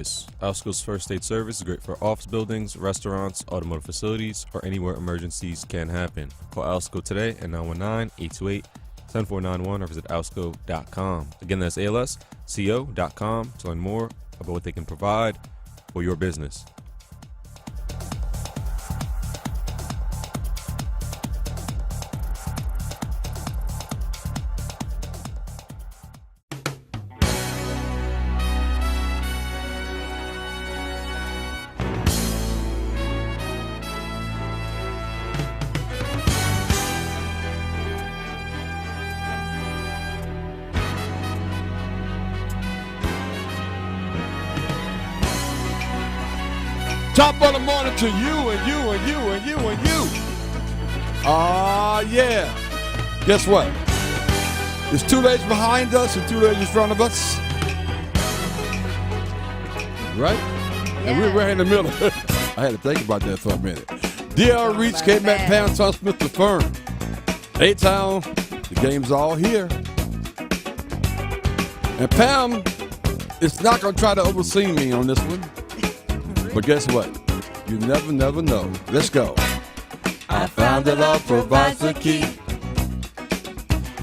Alsco's first aid service is great for office buildings, restaurants, automotive facilities, or anywhere emergencies can happen. Call Alsco today at 919-828-7491 or visit alsco.com. Again, that's ALSCO.com to learn more about what they can provide for your business. Top of the morning to you and you and you and you and you. Yeah. Guess what? There's 2 days behind us and 2 days in front of us. Right? Yeah. And we're right in the middle. I had to think about that for a minute. Angel Reese, Kmac, Pam, Tom Smith, the firm. A-Town, the game's all here. And Pam is not going to try to oversee me on this one. But guess what? You never know. Let's go. I found that love provides the key.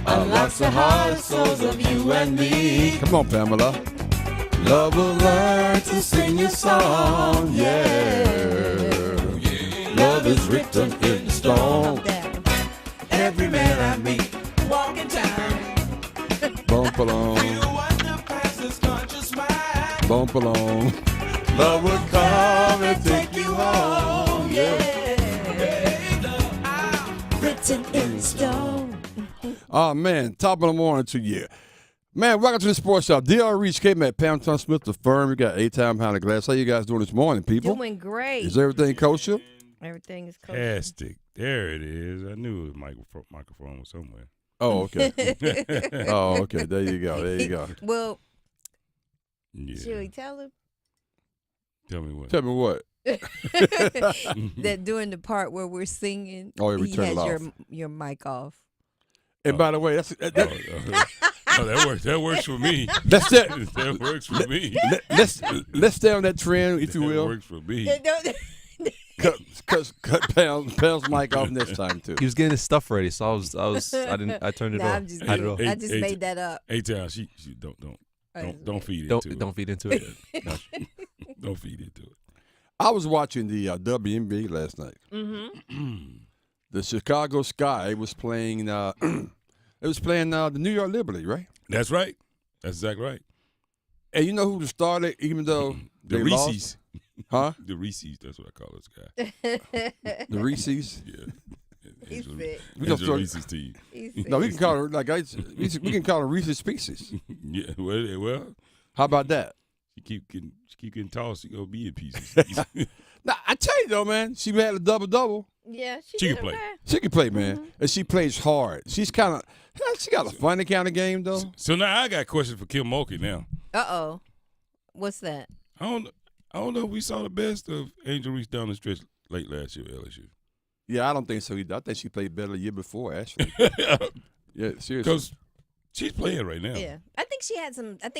Unlocks the heart and souls of you and me. Come on, Pamela. Love will learn to sing your song, yeah. Love is written in stone. Every man I meet, walking down. Bump along. Bump along. Love will come and take you home, yeah. Written in stone. Oh, man. Top of the morning to you. Man, welcome to the Sports Shop. Angel Reese, Kmac, Pam, Tom Smith, the firm. We got A-Time behind the glass. How you guys doing this morning, people? Doing great. Is everything kosher? Everything is kosher. Fantastic. There it is. I knew it was microphone was somewhere. Oh, okay. Oh, okay. There you go. There you go. Well, Yeah. should we tell him? Tell me what. Tell me what. That during the part where we're singing, Oh, yeah, we he turn has it off. your mic off. And by the way, that's Oh, that works. That works for me. that's it. That works for me. Let's stay on that trend, if you That will. works for me. Cut Pam's mic off next time too. He was getting his stuff ready, so I turned it Nah, off. I'm just I kidding. I just made that up. A-Town, she don't feed into it. Don't feed into it. No. Don't feed into it. I was watching the WNBA last night. Mm-hmm. The Chicago Sky was playing. It was playing the New York Liberty, right? That's right. That's exactly right. And you know who started, even though The they Reese's. lost? Huh? The Reese's, that's what I call this guy. The Reese's. Yeah. He's Angel, sick. Angel Reese's team. No, we can call her we can call her Reese's Pieces. Yeah, well, How about that? she keep getting tall, she gonna be in pieces. Now I tell you though, man, she had a double. Yeah, She did can play. okay. She can play, man, and she plays hard. She's kind of she got a funny kind of game though. So now I got a question for Kim Mulkey now. Uh-oh. What's that? I don't know if we saw the best of Angel Reese down the stretch late last year at LSU. Yeah, I don't think so either. I think she played better the year before, actually. Yeah, seriously. Because she's playing right now. Yeah. I think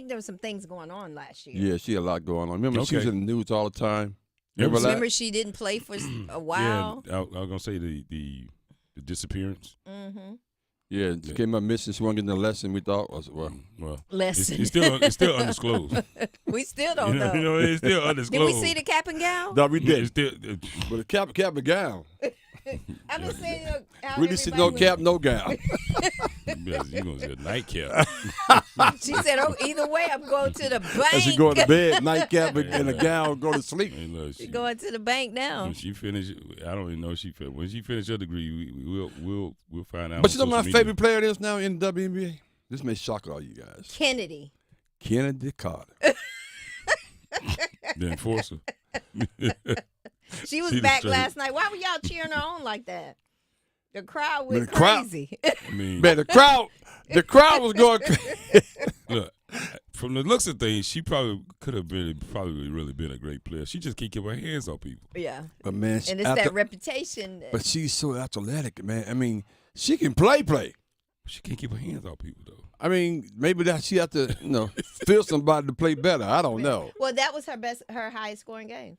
there were some things going on last year. Yeah, she had a lot going on. Remember, she was Okay. in the news all the time. Remember she didn't play for a while? Yeah, I was going to say the disappearance. Mm-hmm. Yeah, she came up missing. She wasn't getting the lesson we thought was, well. Lesson. It's still undisclosed. We still don't know. You know, it's still Did undisclosed. we see the cap and gown? No, we It's didn't. still, But the cap and gown. I'm just saying, how We didn't see no cap, no gown. you're going to say a nightcap. She said, "Oh, either way, I'm going to the bank." And she go to bed, nightcap and a gown, go to sleep. And look, She's going to the bank now. when she finished, I don't even know if she finished. When she finished her degree, we'll find out. But you know on my social media. favorite player is now in the WNBA? This may shock all you guys. Kennedy. Kennedy Carter. The enforcer. She was She back straight. last night. Why were y'all cheering her on like that? The crowd went The crowd- crazy. I mean, Man, the crowd was going crazy. look, from the looks of things, she probably could have really been a great player. She just can't keep her hands on people. Yeah. But man, And it's that reputation. but she's so athletic, man. I mean, she can play. She can't keep her hands off people, though. I mean, maybe that she have to, feel somebody to play better. I don't know. Well, that was her highest scoring game.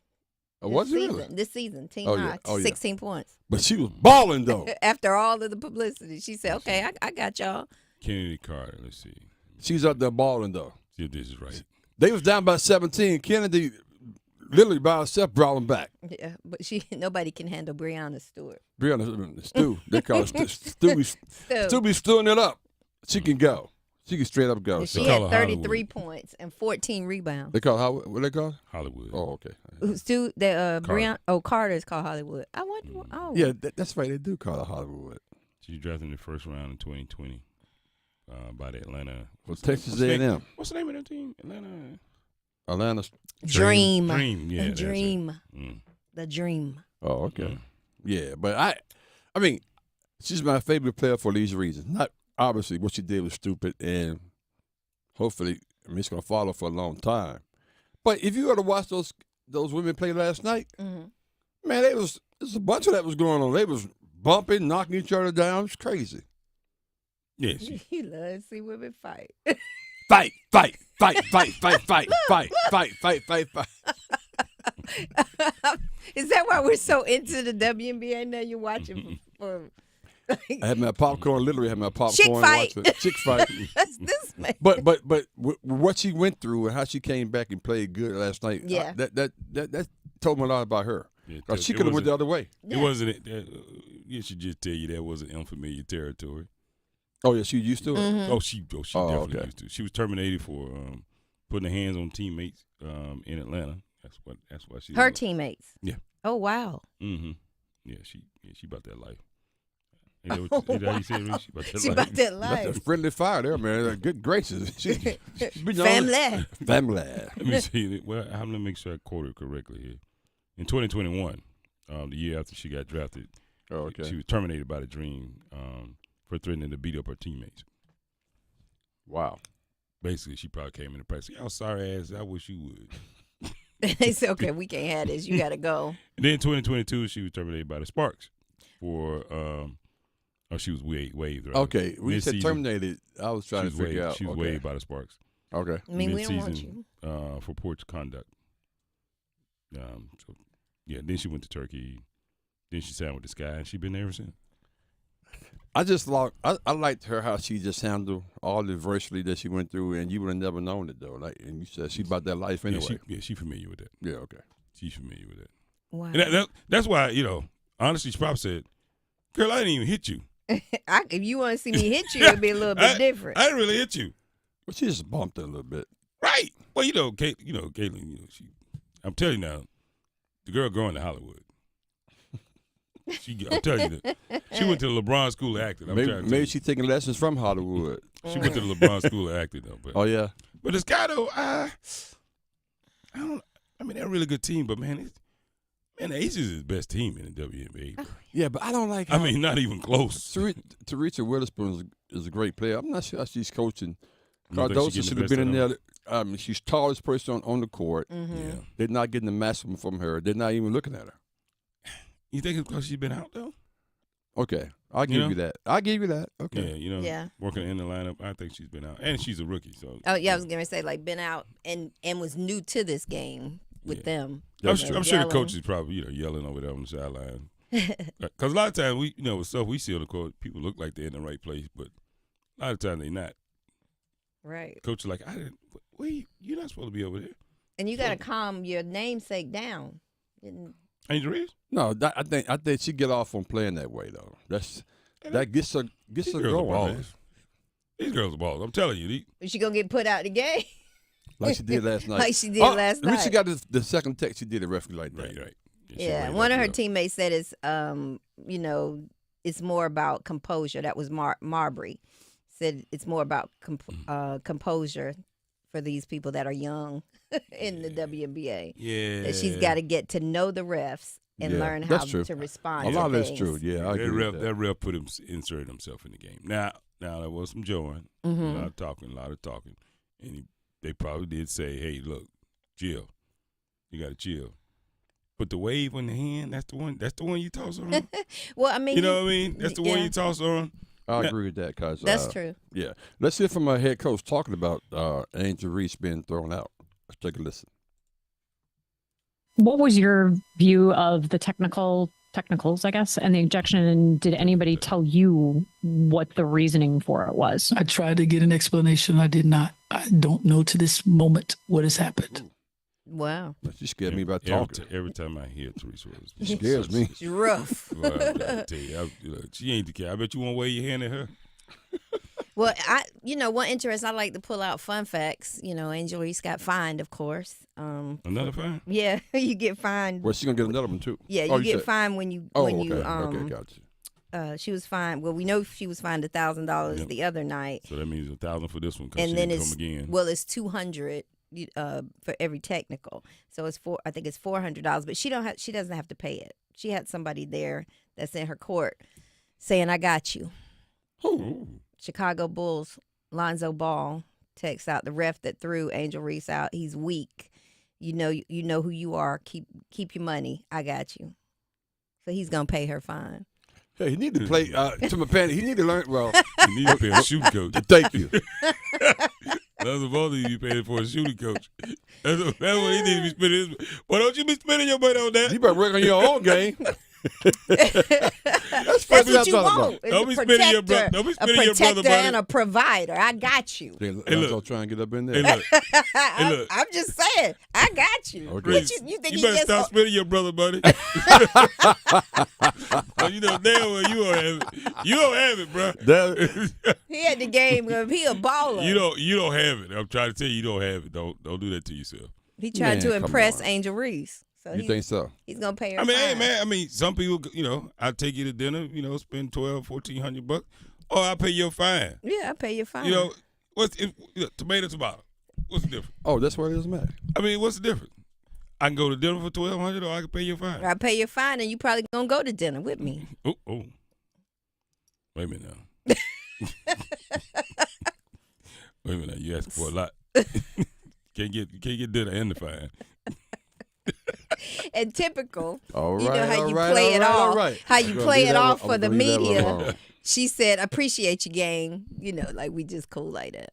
Was it really? This season, team Oh, high, yeah. Oh, yeah. 16 points. But she was balling, though. After all of the publicity, she said, "Okay, I got y'all." Kennedy Carter, let's see. She's up there balling, though. See if this is right. They was down by 17. Kennedy literally by herself brought them back. Yeah, but nobody can handle Breonna Stewart. Brianna, Stu. They call her Stu. Stu be stewing it up. She can go. She can straight up go. And So. she They had call her 33 Hollywood. points and 14 rebounds. They call her, what they call her? Hollywood. Oh, okay. Stu, Breonna, Carter is called Hollywood. I wonder. Oh, Yeah, that's right. They do call her Hollywood. She was drafted in the first round in 2020 by the Atlanta. Well, Texas A&M. What's the name of that team? Atlanta. Dream. Dream, yeah. The that's it. dream. Mm. The dream. Oh, okay. Mm. Yeah, but I mean, she's my favorite player for these reasons. Not obviously what she did was stupid, and hopefully, it's gonna follow for a long time. But if you were to watch those women play last night, man, there's a bunch of that was going on. They was bumping, knocking each other down. It's crazy. Yeah, You love to see women fight. Fight, fight, fight, fight, fight, fight, fight, fight, fight, fight, fight. Is that why we're so into the WNBA now? You're watching for I had my popcorn. Literally had my popcorn. Chick fight. watching- Chick fight. That's this man. But what she went through and how she came back and played good last night. Yeah. That told me a lot about her. Yeah, 'Cause she could have went the other way. It wasn't. You should just tell you that wasn't unfamiliar territory. Oh yeah, she used to it. Mm-hmm. Oh, she definitely okay. used to. She was terminated for putting her hands on teammates in Atlanta. That's why she. Her teammates. Yeah. Oh wow. Mm-hmm. Yeah, she about that life. Is that how you say it, Reese? She about that She life. about that That's a life. friendly fire there, man. Good gracious. She's been Family. Family. Let me see. Well, I'm gonna make sure I quote it correctly here. In 2021, the year after she got drafted, Oh, okay. she was terminated by the Dream for threatening to beat up her teammates. Wow. Basically, she probably came in the press. Y'all sorry ass. I wish you would. They said, "Okay, we can't have this. You got to go." And then in 2022, she was terminated by the Sparks for she was waived. Rather. Okay. When you said Mid-season, terminated, I was trying to figure out. She was okay. waived by the Sparks. Okay. I mean, we don't want Mid-season, you. for poor conduct. So yeah, then she went to Turkey. Then she signed with the Sky, and she's been there ever since. I just I liked her how she just handled all the adversity that she went through, and you would have never known it though. Like, and you said she about that life anyway. Yeah, she's familiar with that. Yeah. Okay. She's familiar with that. Wow. And that's why, honestly, she probably said, "Girl, I didn't even hit you. If you want to see me hit you, it'd be a little bit different. I didn't really hit you." But she just bumped her a little bit. Right. Well, Caitlin, I'm telling you now, the girl going to Hollywood. I'm telling you that. She went to the LeBron School of Acting. Maybe she's taking lessons from Hollywood. She went to the LeBron School of Acting, though. But, Oh yeah. but this guy, though, I mean, they're a really good team, but, man, the Aces is the best team in the WNBA. Bro. Yeah, but I don't like. I mean, not even close. Teresa Weatherspoon is a great player. I'm not sure how she's coaching. You don't think she Cardoso getting should the have been in best there. She's tallest person on the court. Yeah. They're not getting the maximum from her. They're not even looking at her. You think it's because she's been out, though? Okay, I'll give you that. I'll give you that. Okay. Yeah, Yeah. working in the lineup, I think she's been out. And she's a rookie, so. Oh yeah, I was gonna say been out and was new to this game with them. I'm sure the Yelling. coach is probably, yelling over there on the sideline. Because a lot of times, with stuff we see on the court, people look like they're in the right place, but a lot of times they're not. Right. Coach is like, you're not supposed to be over there. And you got to calm your namesake down. Angel Reese? No, I think she get off on playing that way though. That gets her These girls going, are man. ballers. These girls are ballers. I'm telling you. Is she gonna get put out the game? Like she did last night. Like she did last night. She got the second text she did a referee like that. Right. Yeah, one of her teammates said it's it's more about composure. That was Marbury. Said it's more about composure for these people that are young in the WNBA. Yeah. That she's got to get to know the refs and learn how that's true. to respond. A to lot of that's things. true. Yeah, I agree with That ref inserted himself in the game. Now there was some join, a lot of talking, and they probably did say, "Hey, look, chill. You got to chill." But the wave on the hand, that's the one you toss on. Well, I mean, you know what I mean? That's the one you toss on. I agree with that because That's true. Yeah, let's hear from our head coach talking about Angel Reese being thrown out. Let's take a listen. What was your view of the technicals, I guess, and the ejection? And did anybody tell you what the reasoning for it was? I tried to get an explanation. I did not. I don't know to this moment what has happened. Wow. She scared me about talking. Every time I hear Teresa Weatherspoon. She scares me. She's rough. Well, I tell you, she ain't the kid. I bet you won't wave your hand at her. Well, one interest I like to pull out fun facts. Angel Reese got fined, of course. Another fine? Yeah, you get fined. Well, she's gonna get another one too. Yeah, you get fined when you okay, gotcha. She was fined. Well, we know she was fined $1,000 the other night. So that means $1,000 for this one because and she then didn't come again. Well, it's $200 for every technical. So I think it's $400, but she doesn't have to pay it. She had somebody there that's in her court saying, "I got you." Ooh. Chicago Bulls Lonzo Ball texts out the ref that threw Angel Reese out. He's weak. You know who you are. Keep your money. I got you. So he's gonna pay her fine. Hey, he need to play to my panty. He need to learn. Well, You need to pay a shooting coach. thank you. That's what both of you paid for a shooting coach. That's what he need to be spending his. Why don't you be spending your money on that? You better work on your own game. That's what you want. Don't be spending your brother. Don't be spending your brother money. And a provider. I got you. Hey, look. trying to get up in there. Hey, look. I'm just saying. I got you. Okay. What you think you he better just stop spending your brother money. You know damn well you don't have it. You don't have it, bro. He had the game. He a baller. You don't have it. I'm trying to tell you don't have it. Don't do that to yourself. He tried to Man, come impress on. Angel Reese. So You think so? He's gonna pay her. I mean, hey fine. man. I mean, some people, I take you to dinner. Spend $1,200-$1,400, or I pay your fine. Yeah, I pay your fine. Tomato. What's the difference? Oh, that's what it is, man. I mean, what's the difference? I can go to dinner for $1,200, or I can pay your fine. I pay your fine, and you probably gonna go to dinner with me. Oh. Wait a minute now. Wait a minute now. You asking for a lot. Can't get dinner and the fine. And typical, All right, you know how all you right, play all it right, off. all right. How I'm you gonna play leave it that off alone. for I'm the gonna leave that media. alone. She said, "Appreciate you, gang." Like we just cool like that.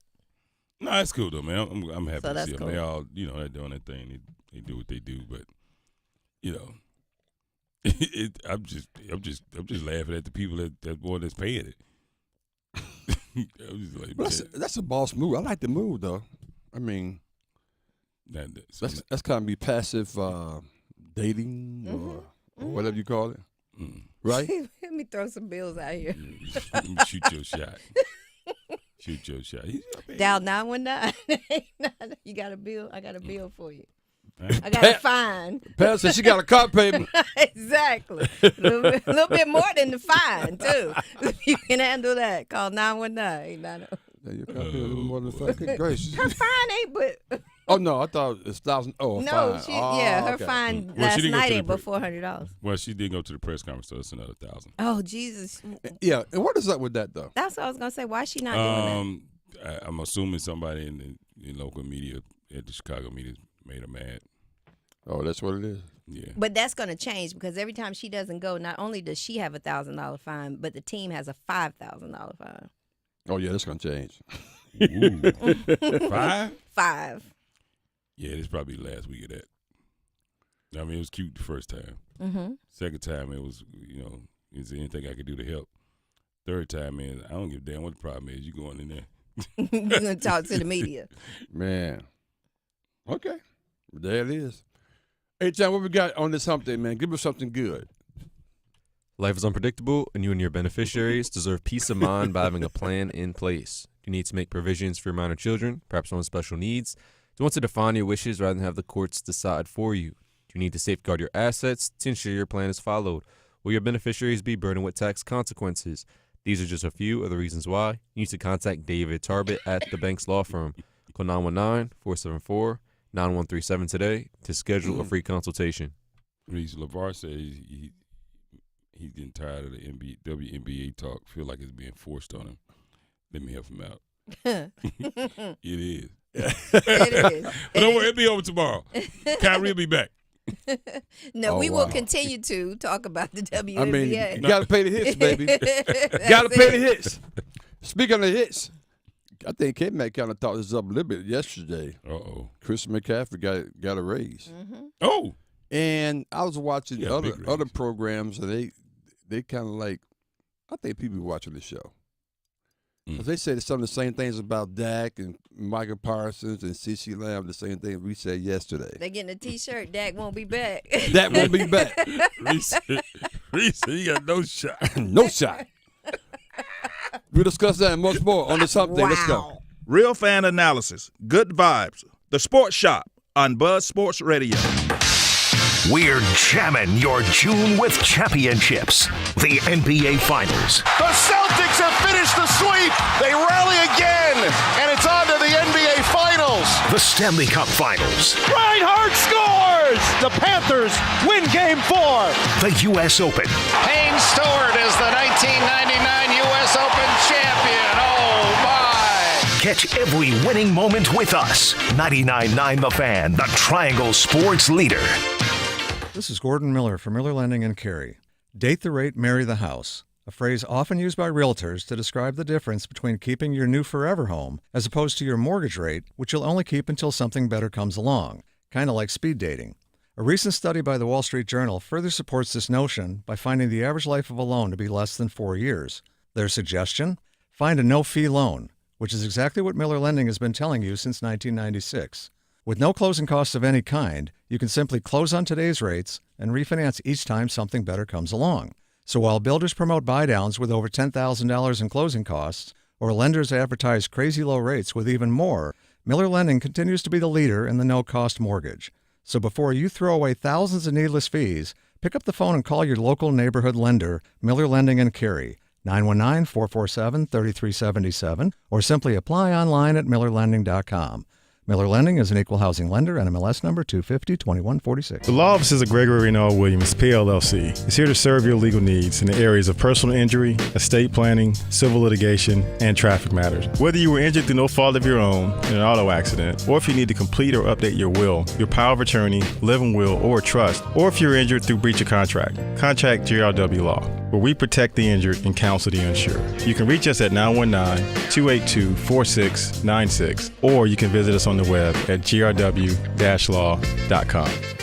No, that's cool though, man. I'm happy So to that's see them. cool. They all, they're doing their thing. They do what they do, but I'm just laughing at the people that's paying it. I'm just like, But that's a boss move. I like the move though. I mean, that's kind of be passive dating or whatever you call it, right? Let me throw some bills out here. Shoot your shot. Shoot your shot. Dial 919. You got a bill? I got a bill for you. I got a fine. Pat said she got a car payment. Exactly. A little bit more than the fine, too. You can handle that. Call 919. Yeah, your car payment a little more than $5. Good gracious. Her fine ain't but. Oh no, I thought it's $1,000. Oh, No, fine. her okay. fine Well, last she didn't go night to the ain't but $400. Well, she did go to the press conference, so it's another $1,000. Oh, Jesus. Yeah, and what is up with that though? That's what I was going to say. Why is she not doing I'm assuming somebody in the local media at the Chicago media made her mad. Oh, that's what it is. Yeah. that? But that's going to change because every time she doesn't go, not only does she have a $1,000 fine, but the team has a $5,000 fine. Oh yeah, that's gonna change. Ooh. 5? 5. Yeah, it's probably the last week of that. I mean, it was cute the first time. Mm-hmm. Second time, it was, is there anything I could do to help? Third time, man, I don't give a damn what the problem is. You going in there. You're going to talk to the media. Man. Okay. There it is. Hey, John, what we got on this hump day, man? Give us something good. Life is unpredictable, and you and your beneficiaries deserve peace of mind by having a plan in place. Do you need to make provisions for your minor children, perhaps one with special needs? Do you want to define your wishes rather than have the courts decide for you? Do you need to safeguard your assets to ensure your plan is followed? Will your beneficiaries be burdened with tax consequences? These are just a few of the reasons why you need to contact David Tarbett at the Banks Law Firm. Call 919-474-9137 today to schedule a free consultation. Reese LeVar says he's getting tired of the WNBA talk. Feel like it's being forced on him. Let me help him out. It is. It is. But don't worry, it'll be over tomorrow. Kyrie will be back. No, Oh, we will wow. continue to talk about the WNBA. I mean, you got to pay the hits, baby. Got to pay the hits. Speaking of hits, I think Kmac kind of thought this up a little bit yesterday. Uh-oh. Christian McCaffrey got a raise. Oh. And I was watching Yeah, big raise. other programs, and they kind of like, I think people watching the show. 'Cause they said some of the same things about Dak and Micah Parsons and CeeDee Lamb, the same thing we said yesterday. They getting a T-shirt. Dak won't be back. That won't be back. Reese, you got no shot. No shot. We'll discuss that and much more on this hump day. Let's go. Wow. Real fan analysis, good vibes. The Sports Shop on Buzz Sports Radio. We're jamming your June with championships. The NBA Finals. The Celtics have finished the sweep. They rally again, and it's on to the NBA Finals. The Stanley Cup Finals. Reinhardt scores. The Panthers win Game 4. The U.S. Open. Payne Stewart is the 1999 U.S. Open champion. Oh, my. Catch every winning moment with us. 99.9 The Fan, the Triangle Sports leader. This is Gordon Miller from Miller Lending in Cary. Date the rate, marry the house. A phrase often used by realtors to describe the difference between keeping your new forever home as opposed to your mortgage rate, which you'll only keep until something better comes along. Kind of like speed dating. A recent study by the Wall Street Journal further supports this notion by finding the average life of a loan to be less than 4 years. Their suggestion? Find a no-fee loan, which is exactly what Miller Lending has been telling you since 1996. With no closing costs of any kind, you can simply close on today's rates and refinance each time something better comes along. So while builders promote buy-downs with over $10,000 in closing costs, or lenders advertise crazy low rates with even more, Miller Lending continues to be the leader in the no-cost mortgage. So before you throw away thousands of needless fees, pick up the phone and call your local neighborhood lender, Miller Lending in Cary, 919-447-3377, or simply apply online at millerlending.com. Miller Lending is an equal housing lender, NMLS number 250-2146. The law offices of Gregory Renaud Williams, PLLC, is here to serve your legal needs in the areas of personal injury, estate planning, civil litigation, and traffic matters. Whether you were injured through no fault of your own in an auto accident, or if you need to complete or update your will, your power of attorney, living will, or trust, or if you're injured through breach of contract, contact GRW Law, where we protect the injured and counsel the uninsured. You can reach us at 919-282-4696, or you can visit us on the web at grw-law.com.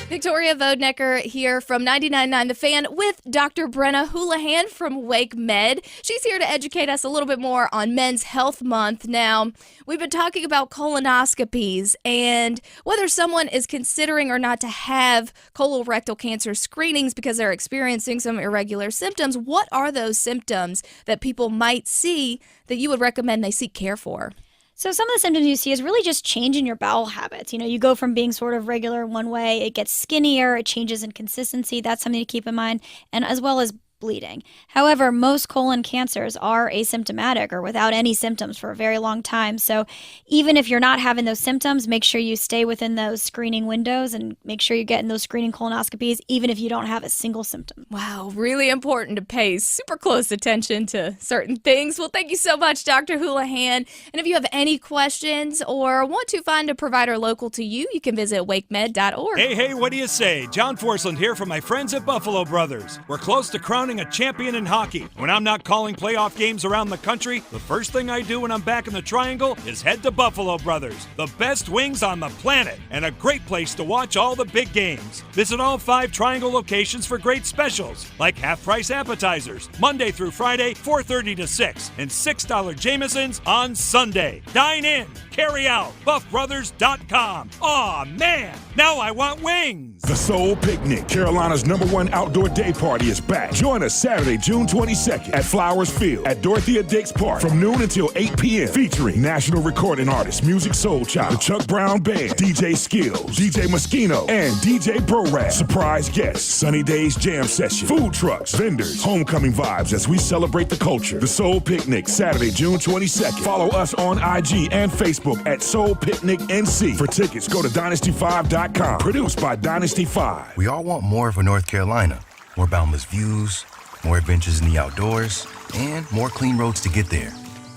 Victoria Vodnecker here from 99.9 The Fan with Dr. Brenna Houlihan from Wake Med. She's here to educate us a little bit more on Men's Health Month. Now, we've been talking about colonoscopies and whether someone is considering or not to have colorectal cancer screenings because they're experiencing some irregular symptoms. What are those symptoms that people might see that you would recommend they seek care for? So some of the symptoms you see is really just change in your bowel habits. You know, you go from being sort of regular one way, it gets skinnier, it changes in consistency. That's something to keep in mind, and as well as bleeding. However, most colon cancers are asymptomatic or without any symptoms for a very long time. So even if you're not having those symptoms, make sure you stay within those screening windows and make sure you're getting those screening colonoscopies, even if you don't have a single symptom. Wow, really important to pay super close attention to certain things. Well, thank you so much, Dr. Houlihan. And if you have any questions or want to find a provider local to you, you can visit wakemed.org. Hey, what do you say? John Forsland here from my friends at Buffalo Brothers. We're close to crowning a champion in hockey. When I'm not calling playoff games around the country, the first thing I do when I'm back in the Triangle is head to Buffalo Brothers, the best wings on the planet, and a great place to watch all the big games. Visit all 5 Triangle locations for great specials, like half-price appetizers, Monday through Friday, 4:30 to 6, and $6 Jamesons on Sunday. Dine in, carry out, buffbrothers.com. Aw, man, now I want wings. The Soul Picnic, Carolina's #1 outdoor day party, is back. Join us Saturday, June 22nd at Flowers Field at Dorothea Dix Park from noon until 8 p.m. featuring national recording artist Music Soul Child, the Chuck Brown Band, DJ Skills, DJ Moschino, and DJ Bro-Rap. Surprise guests, Sunny Days Jam Session, food trucks, vendors, homecoming vibes as we celebrate the culture. The Soul Picnic, Saturday, June 22nd. Follow us on IG and Facebook at Soul Picnic NC. For tickets, go to Dynasty5.com. Produced by Dynasty 5. We all want more for North Carolina. More boundless views, more adventures in the outdoors, and more clean roads to get there.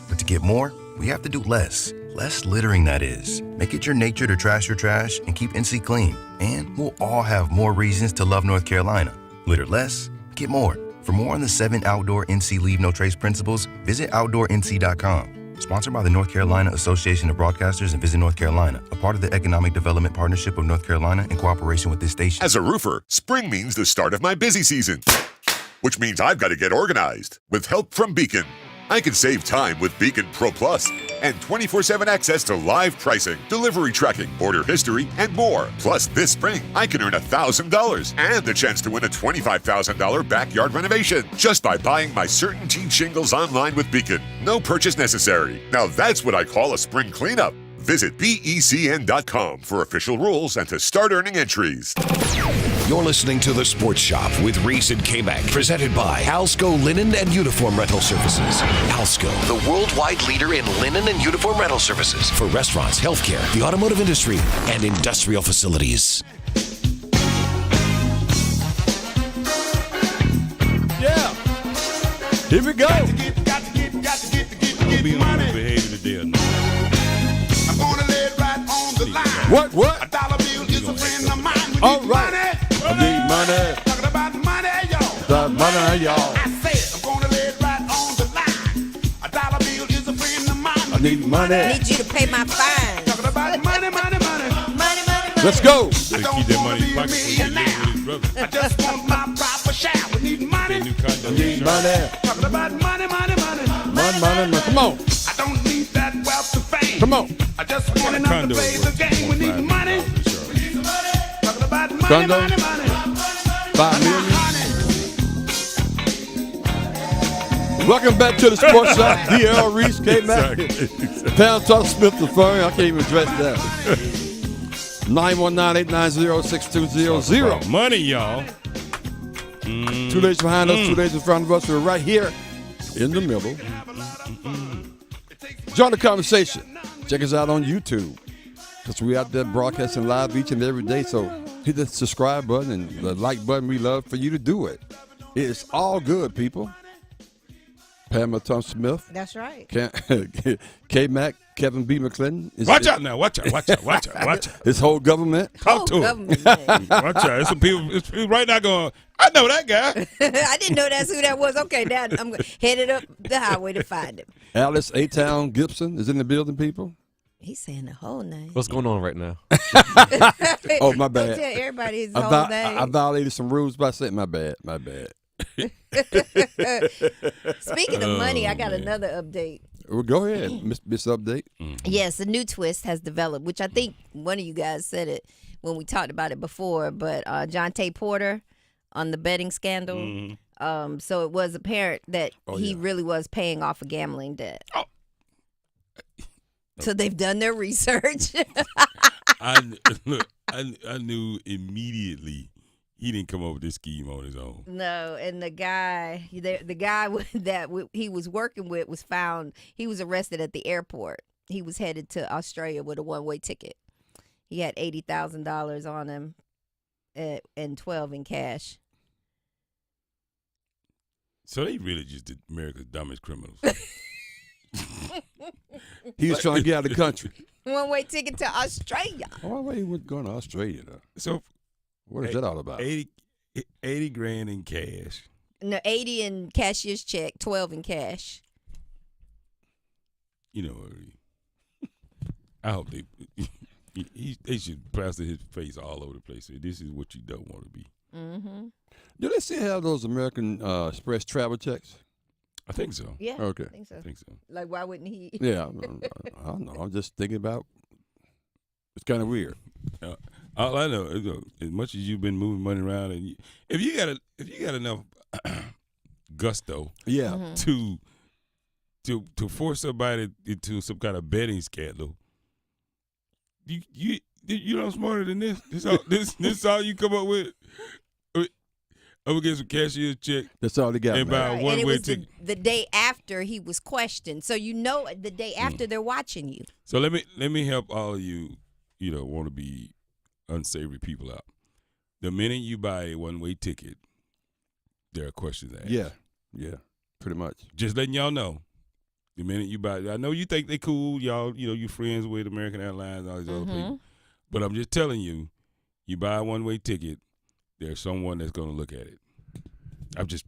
But to get more, we have to do less. less littering that is. Make it your nature to trash your trash and keep NC clean. And we'll all have more reasons to love North Carolina. Litter less, get more. For more on the 7 outdoor NC Leave No Trace principles, visit OutdoorNC.com. Sponsored by the North Carolina Association of Broadcasters and Visit North Carolina, a part of the Economic Development Partnership of North Carolina in cooperation with this station. As a roofer, spring means the start of my busy season, which means I've got to get organized with help from Beacon. I can save time with Beacon Pro Plus and 24/7 access to live pricing, delivery tracking, order history, and more. Plus, this spring, I can earn $1,000 and the chance to win a $25,000 backyard renovation just by buying my CertainTeed shingles online with Beacon. No purchase necessary. Now that's what I call a spring cleanup. Visit BECN.com for official rules and to start earning entries. You're listening to The Sports Shop with Reese and Kmac, presented by Alsco Linen and Uniform Rental Services. Alsco, the worldwide leader in linen and uniform rental services for restaurants, healthcare, the automotive industry, and industrial facilities. Yeah. Here we go. Got to get be on the behavior today or not. I'm gonna lay it right on the line. What? A dollar bill is a friend of mine. All right. I need money. Talking about money, y'all. The money, y'all. I said I'm gonna lay it right on the line. A dollar bill is a friend of mine. I need money. I need you to pay my fine. Talking about money. Let's go. They keep that money in his pocket so he can live with his brother. I just want my proper share. We need money. New condo I need money. Talking about money. Money. Come on. I don't need that wealth and fame. Come on. I just want enough to play the game. We need money. Talking about money. Condo. Money. 5 million. Welcome back to the Sports Shop. Angel Reese, Kmac, Pound Talk Smith the phone. I can't even address that. 919-890-6200. Money, y'all. 2 days behind us, 2 days in front of us. We're right here in the middle. Join the conversation. Check us out on YouTube because we out there broadcasting live each and every day. So hit the subscribe button and the like button. We love for you to do it. It's all good, people. Pamela Thompson Smith. That's right. Kmac, Kevin B. McClinton. Watch out now. Watch out. His whole government. Talk to him. Watch out. There's some people right now going, I know that guy. I didn't know that's who that was. Okay, now I'm headed up the highway to find him. Alice A-Town Gibson is in the building, people. He's saying the whole name. What's going on right now? Oh, my bad. Don't tell everybody his whole name. I violated some rules by saying my bad. Speaking of money, I got another update. Well, go ahead, Miss Update. Yes, a new twist has developed, which I think one of you guys said it when we talked about it before, but John Tay Porter on the betting scandal. So it was apparent that he really was paying off a gambling debt. So they've done their research. I knew immediately he didn't come up with this scheme on his own. No, and the guy that he was working with was found. He was arrested at the airport. He was headed to Australia with a one-way ticket. He had $80,000 on him, and $12 in cash. So they really just did America's dumbest criminals. He was trying to get out of the country. One-way ticket to Australia. Oh, why he wasn't going to Australia, though? So what is that all about? 80 grand in cash. No, 80 in cashier's check, 12 in cash. You know, I hope they should plaster his face all over the place. This is what you don't want to be. Mm-hmm. Do they still have those American Express travel checks? I think so. Yeah. Okay. I think so. so. Like, why wouldn't he? Yeah. I don't know. I'm just thinking about. It's kind of weird. All I know is as much as you've been moving money around, and if you got enough gusto, to force somebody into some kind of betting scandal, you know smarter than this. This all you come up with. I'm gonna get some cashier's check. That's all they got. And buy a one-way ticket. The day after he was questioned, so you know the day after they're watching you. So let me help all of you. Want to be unsavory people out. The minute you buy a one-way ticket, there are questions asked. Yeah, pretty much. Just letting y'all know, The minute you buy, I know you think they cool, y'all. You know, you friends with American Airlines and all these other people. But I'm just telling you, you buy a one-way ticket, there's someone that's going to look at it.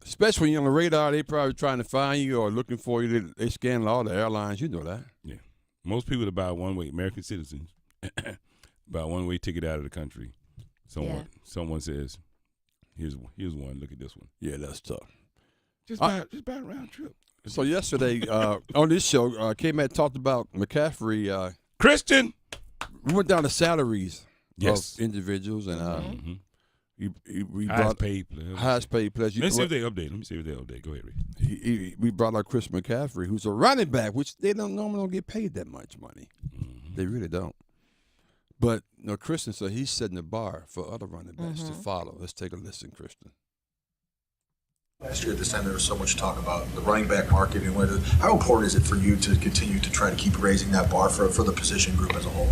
Especially when you're on the radar, they probably trying to find you or looking for you. They scan all the airlines. You know that. Yeah. Most people that buy one-way, American citizens, buy a one-way ticket out of the country. Someone says, here's one. Look at this one. Yeah, that's tough. Just buy a round trip. So yesterday on this show, Kmac talked about McCaffrey. Christian. We went down to salaries Yes. of individuals, and we Highest paid players. highest paid players. Let's see if they update. Let me see if they update. Go ahead, Reed. We brought out Christian McCaffrey, who's a running back, which they normally don't get paid that much money. They really don't. But Christian said he's setting the bar for other running backs to follow. Let's take a listen, Christian. Last year at this time, there was so much talk about the running back market and whether. How important is it for you to continue to try to keep raising that bar for the position group as a whole?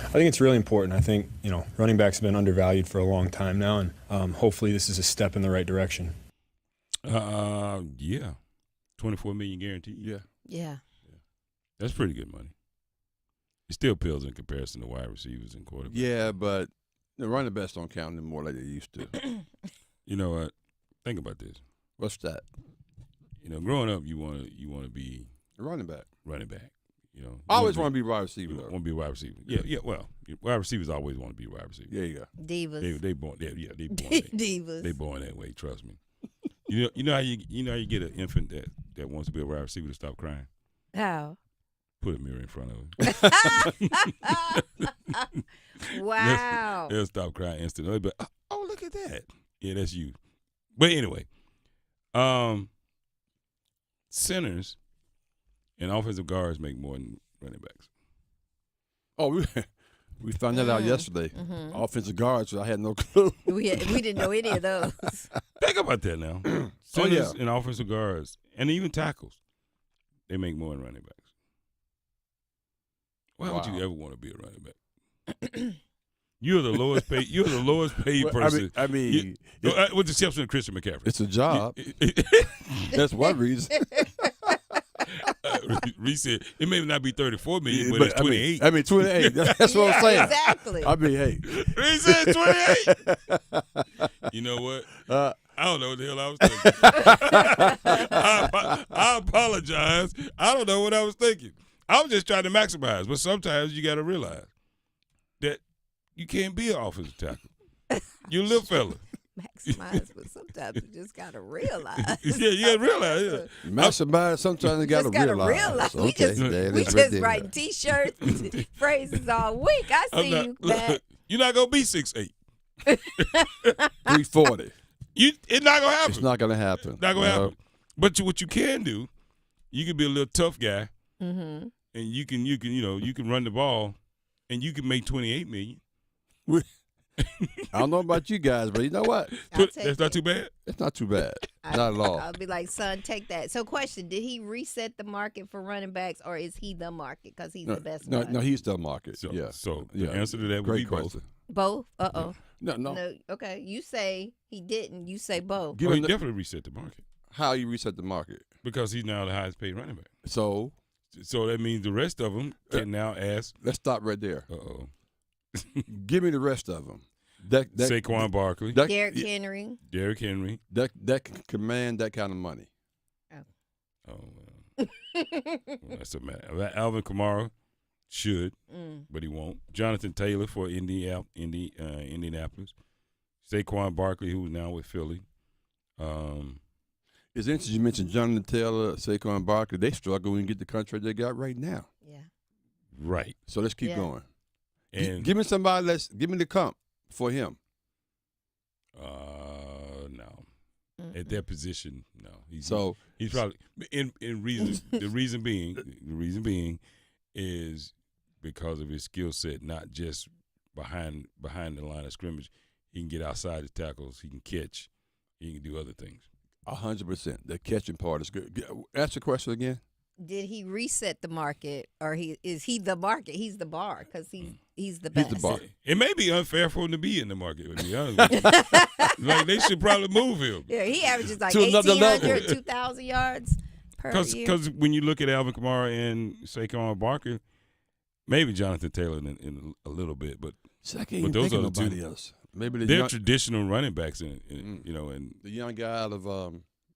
I think it's really important. I think running backs have been undervalued for a long time now, and hopefully this is a step in the right direction. Yeah, $24 million guaranteed. Yeah. That's pretty good money. It still pales in comparison to wide receivers and quarterbacks. Yeah, but the running backs don't count anymore like they used to. You know what? Think about this. What's that? Growing up, you want to be a running back. I always want to be wide receiver. Want to be a wide receiver. Yeah. Well, wide receivers always want to be wide receiver. Yeah, you go. Divas. They born. They born. Divas. They born that way. Trust me. You know how you get an infant that wants to be a wide receiver to stop crying. How? Put a mirror in front of him. Wow. They'll stop crying instantly. But oh, look at that. Yeah, that's you. But anyway, centers and offensive guards make more than running backs. Oh, we found that out yesterday. Offensive guards, I had no clue. We didn't know any of those. Think about that now. Centers and offensive guards, and even tackles, they make more than running backs. Why would you ever want to be a running back? You're the lowest paid. You're the lowest paid person. I mean, with the exception of Christian McCaffrey, it's a job. That's one reason. Reese said it may not be 34 million, but it's 28. I mean 28. That's what I'm saying. Exactly. I mean, hey. Reese said 28. You know what? I don't know what the hell I was thinking. I apologize. I don't know what I was thinking. I was just trying to maximize, but sometimes you got to realize that you can't be an offensive tackle. You're a little fella. Maximize, but sometimes you just got to realize. Yeah, you got to realize. Yeah. Maximize, sometimes you got to realize. We just writing T-shirts, phrases all week. I see you, Matt. You're not going to be 6'8". 340. It's not going to happen. It's not going to happen. Not going to happen. But what you can do, you can be a little tough guy, and you can run the ball, and you can make $28 million. I don't know about you guys, but you know what? That's not too bad. It's not too bad. Not at all. I'll be like, son, take that. So, question: did he reset the market for running backs, or is he the market because he's the best one? No, he's the market. So, yeah. So the answer to that would be both. Both. No. Okay. You say he didn't. You say both. He definitely reset the market. How you reset the market? Because he's now the highest paid running back. So that means the rest of them can now ask. Let's stop right there. Give me the rest of them. Saquon Barkley. Derrick Henry. That can command that kind of money. Well, that's a matter. Alvin Kamara should, but he won't. Jonathan Taylor for Indianapolis. Saquon Barkley, who's now with Philly. It's interesting you mentioned Jonathan Taylor, Saquon Barkley. They struggle and get the contract they got right now. Yeah. Right. So let's keep going. And give me somebody. Give me the comp for him. No. At that position, no. He's probably in reason. The reason being is because of his skill set, not just behind the line of scrimmage. He can get outside the tackles. He can catch. He can do other things. 100%. The catching part is good. Ask the question again. Did he reset the market, or is he the market? He's the bar because he's the best. He's the bar. It may be unfair for him to be in the market, to be honest with you. Like, they should probably move him. Yeah, he averages like 1,800, 2,000 yards per year. Because when you look at Alvin Kamara and Saquon Barkley, maybe Jonathan Taylor in a little bit, but those are the two. Else. Maybe they're traditional running backs, and the young guy out of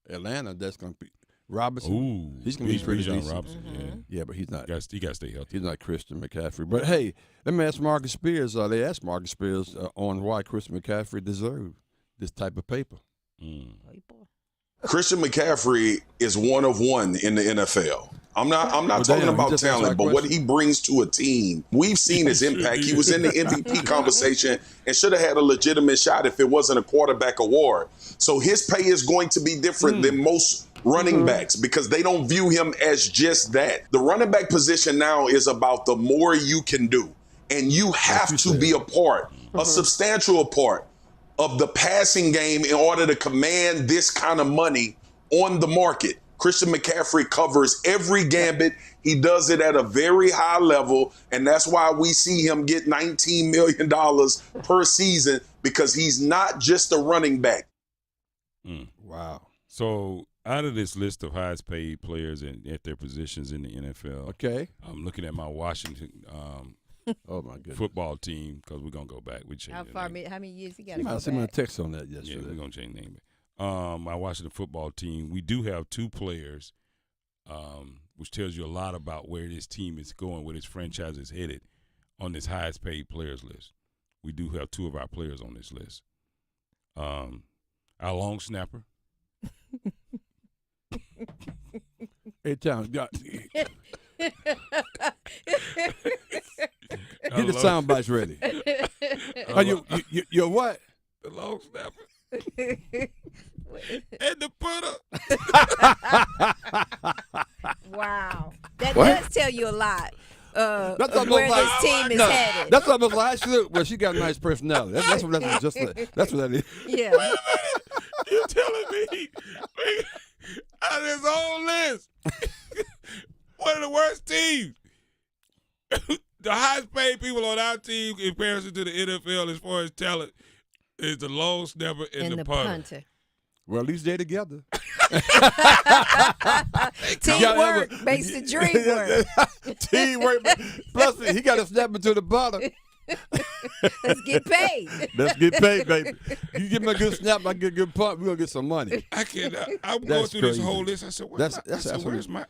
Atlanta that's going to be Robinson. Ooh, he's going to be pretty John decent. Robinson. Yeah, but he's not. He got to stay healthy. He's not Christian McCaffrey. But hey, let me ask Marcus Spears. They asked Marcus Spears on why Christian McCaffrey deserved this type of paper. Christian McCaffrey is one of one in the NFL. I'm not talking about talent, but what he brings to a team. We've seen his impact. He was in the MVP conversation and should have had a legitimate shot if it wasn't a quarterback award. So his pay is going to be different than most running backs because they don't view him as just that. The running back position now is about the more you can do. And you have to be a substantial part of the passing game in order to command this kind of money on the market. Christian McCaffrey covers every gambit. He does it at a very high level, and that's why we see him get $19 million per season because he's not just a running back. Wow. So out of this list of highest paid players at their positions in the NFL, I'm looking at my Washington oh my goodness, football team because we're gonna go back. We change how many years he got to go I back? sent me a text on that yesterday. Yeah, we're gonna change the name. My Washington football team, we do have two players, which tells you a lot about where this team is going, where this franchise is headed on this highest paid players list. We do have two of our players on this list. Our long snapper. Hey, Tom, get the sound bites ready. You're what? The long snapper. And the putter. Wow. That does tell you a lot. That's Where this team is headed. That's almost like well, she got a nice personality. That's what that is. Yeah. You're telling me out of this whole list, one of the worst teams, the highest paid people on our team in comparison to the NFL as far as talent is the long snapper and the punter. Well, at least they're together. Teamwork makes the dream work. Teamwork. Plus, he got to snap it to the bottom. Let's get paid. Let's get paid, baby. You give me a good snap, I get a good punt, we're going to get some money. I cannot. I'm going through this whole list. I said, where's my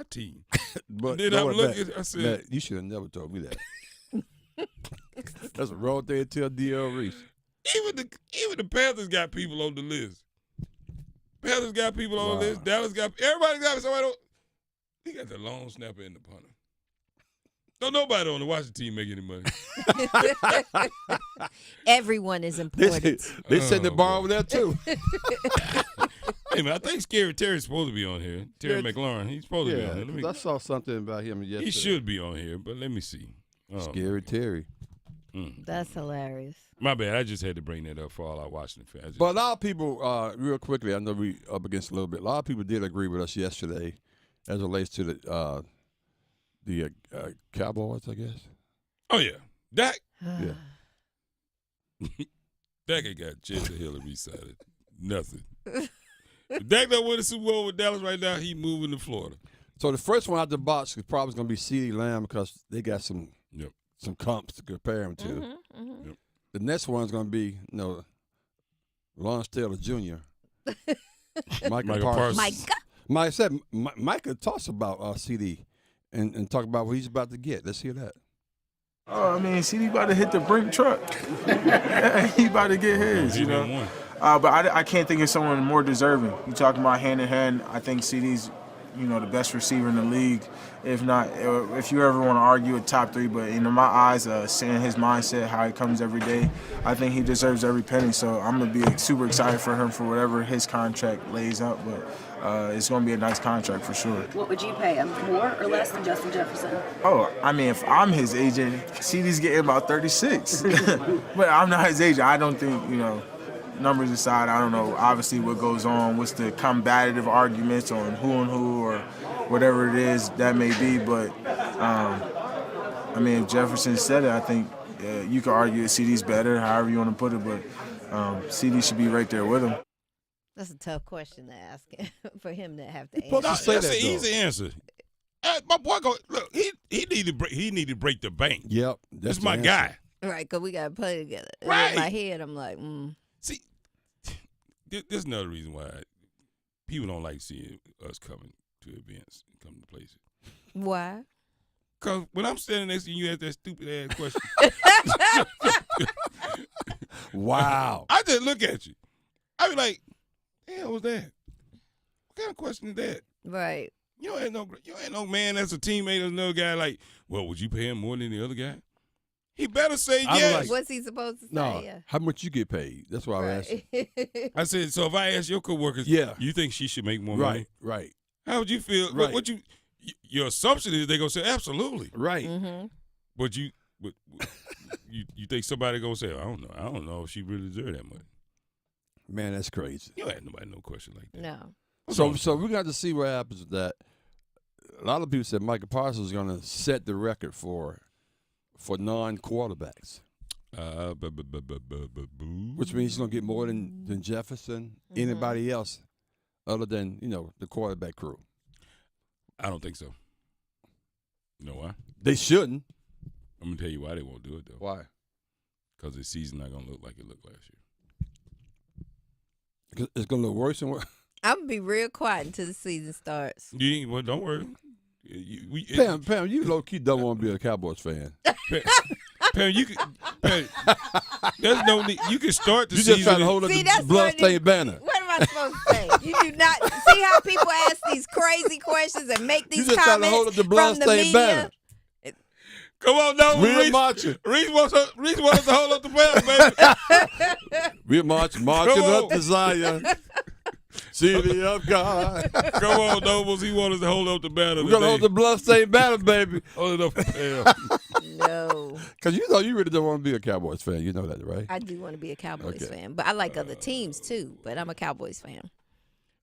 team? But then I'm looking, I said, Matt, you should have never told me that. That's a wrong thing to tell Angel Reese. Even the Panthers got people on the list. Panthers got people on the list. Dallas got everybody got somebody on. He got the long snapper and the punter. Don't nobody on the Washington team make any money. Everyone is important. They set the bar over there too. Hey man, I think Scary Terry's supposed to be on here. Terry McLaurin, he's supposed to be on here. I saw something about him yesterday. He should be on here, but let me see. Scary Terry. That's hilarious. My bad. I just had to bring that up for all our Washington fans. But a lot of people, real quickly, I know we up against a little bit. A lot of people did agree with us yesterday as it relates to the Cowboys, I guess. Oh, yeah. Dak. Yeah. Dak ain't got a chance to Hillary recited. Nothing. If Dak don't win the Super Bowl with Dallas right now, he moving to Florida. So the first one out the box is probably going to be CeeDee Lamb because they got some comps to compare him to. Yep. The next one's going to be, Lawrence Taylor Jr. Micah Parsons. Micah talks about CD and talk about what he's about to get. Let's hear that. Oh, I mean, CD about to hit the brink truck. He about to get his, But I can't think of someone more deserving. You talking about hand in hand. I think CD's, the best receiver in the league. If not, if you ever want to argue a top three, but in my eyes, seeing his mindset, how he comes every day, I think he deserves every penny. So I'm going to be super excited for him for whatever his contract lays out. But it's going to be a nice contract for sure. What would you pay him? More or less than Justin Jefferson? Oh, I mean, if I'm his agent, CD's getting about 36. But I'm not his agent. I don't think, numbers aside, I don't know, obviously what goes on, what's the combative arguments on who and who or whatever it is that may be. But, if Jefferson said it, I think you could argue that CD's better, however you want to put it, but CD should be right there with him. That's a tough question to ask for him to have to answer. That's an easy answer. My boy, look. He need to break the bank. Yep, that's my guy. Right, because we got to play together. Right. In my head, I'm like, See, there's another reason why people don't like seeing us coming to events and coming to places. Why? Because when I'm standing next to you, ask that stupid ass question. Wow. I just look at you. I be like, the hell was that? What kind of question is that? Right. You ain't no man that's a teammate of another guy like, well, would you pay him more than the other guy? He better say yes. Like, what's he supposed to say? No, Yeah. how much you get paid? That's why I asked you. I said, so if I ask your coworkers, you think she should make more money? Right. How would you feel? Right. What your assumption is they're gonna say absolutely. Right. Mm-hmm. But you think somebody gonna say, I don't know if she really deserves that much. Man, that's crazy. You ain't nobody no question like that. No. So we got to see what happens with that. A lot of people said Micah Parsons is going to set the record for non-quarterbacks, which means he's going to get more than Jefferson, anybody else, other than the quarterback crew. I don't think so. You know why? They shouldn't. I'm gonna tell you why they won't do it though. Why? Because the season's not gonna look like it looked last year. It's going to look worse than what. I'm going to be real quiet until the season starts. Well, don't worry. Pam, you low-key don't want to be a Cowboys fan. Pam, there's no need. You can start the you season. You just trying to hold up the bloodstained banner. What am I supposed to say? You do not see how people ask these crazy questions and make these you just comments trying to hold up the from the bloodstained media. banner. Come on, no. We're marching. Reese wants us to hold up the banner, baby. We're marching up to Zion. City of God. Come on, Nobles. He wants us to hold up the banner. We're going to hold the bloodstained banner, baby. Hold it up. No. Because you really don't want to be a Cowboys fan. You know that, right? I do want to be a Cowboys fan, but I like other teams too, but I'm a Cowboys fan.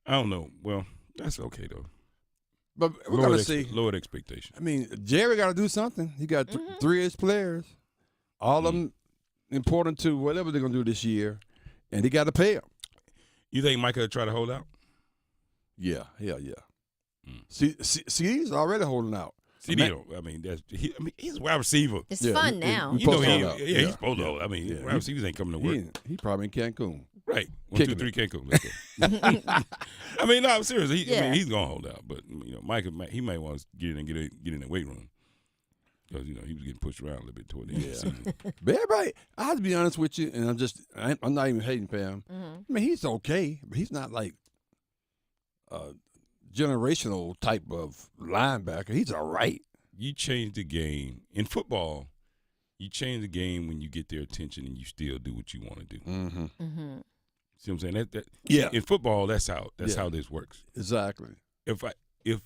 I don't know. Well, that's okay, though. But we're going to see. Lowered expectation. I mean, Jerry got to do something. He got three of his players, all of them important to whatever they're going to do this year, and he got to pay them. You think Micah will try to hold out? Yeah. See, he's already holding out. He's a wide receiver. It's fun now. He's supposed to hold. I mean, wide receivers ain't coming to work. He probably in Cancun. Right. 1, 2, 3, Cancun. Let's go. I mean, no, I'm serious. I mean, he's gonna hold out, but Micah, he might want to get in the weight room because he was getting pushed around a little bit toward the end of the season. But everybody, I have to be honest with you, and I'm not even hating Pam. I mean, he's okay, but he's not like a generational type of linebacker. He's all right. You change the game in football. You change the game when you get their attention and you still do what you want to do. Mm-hmm. See what I'm saying? Yeah. In football, that's how this works. Exactly. If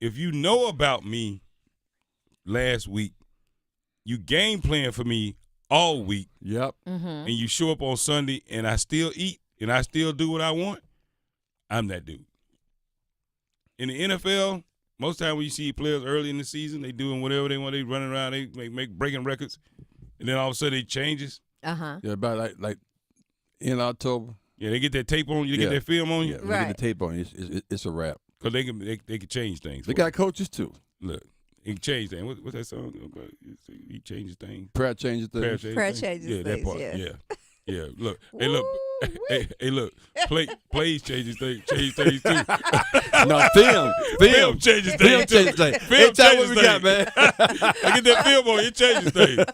you know about me last week, you game plan for me all week. Yep. And you show up on Sunday and I still eat and I still do what I want, I'm that dude. In the NFL, most time when you see players early in the season, they doing whatever they want. They running around, they make breaking records, and then all of a sudden it changes. Yeah, about like in October. Yeah, they get that tape on you. They get that film on you. Yeah, they get the tape on you. It's a wrap. Because they can change things. They got coaches too. Look, he can change things. What's that song? He changes things. Prayer changes things. Prayer changes things. That part. Yeah. Look. Hey, look. Hey, look. Plays changes things. Change things too. No, film changes things. Film changes things. Film changes what we got, man. I get that film on. It changes things.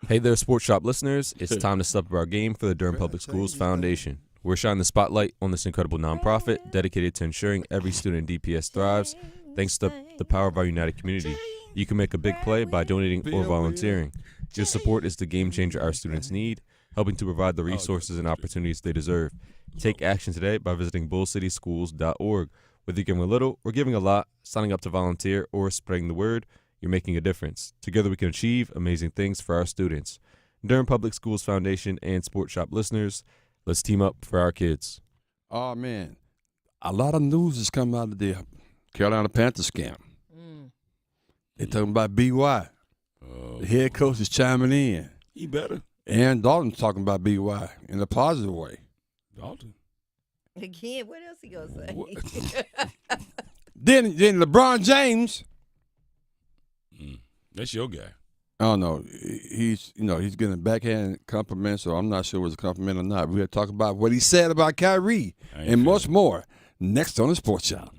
Hey there, Sports Shop listeners. It's time to step up our game for the Durham Public Schools Foundation. We're shining the spotlight on this incredible nonprofit dedicated to ensuring every student in DPS thrives. Thanks to the power of our united community, you can make a big play by donating or volunteering. Your support is the game changer our students need, helping to provide the resources and opportunities they deserve. Take action today by visiting bullcityschools.org. Whether you're giving a little or giving a lot, signing up to volunteer, or spreading the word, you're making a difference. Together we can achieve amazing things for our students. Durham Public Schools Foundation and Sports Shop listeners, let's team up for our kids. Oh, man. A lot of news is coming out of the Carolina Panthers scam. They're talking about BY. The head coach is chiming in. He better. And Dalton's talking about BY in a positive way. Dalton? Again, what else he gonna say? Then LeBron James. That's your guy. I don't know. He's getting backhand compliments, so I'm not sure it was a compliment or not. We're going to talk about what he said about Kyrie and much more next on the Sports Shop.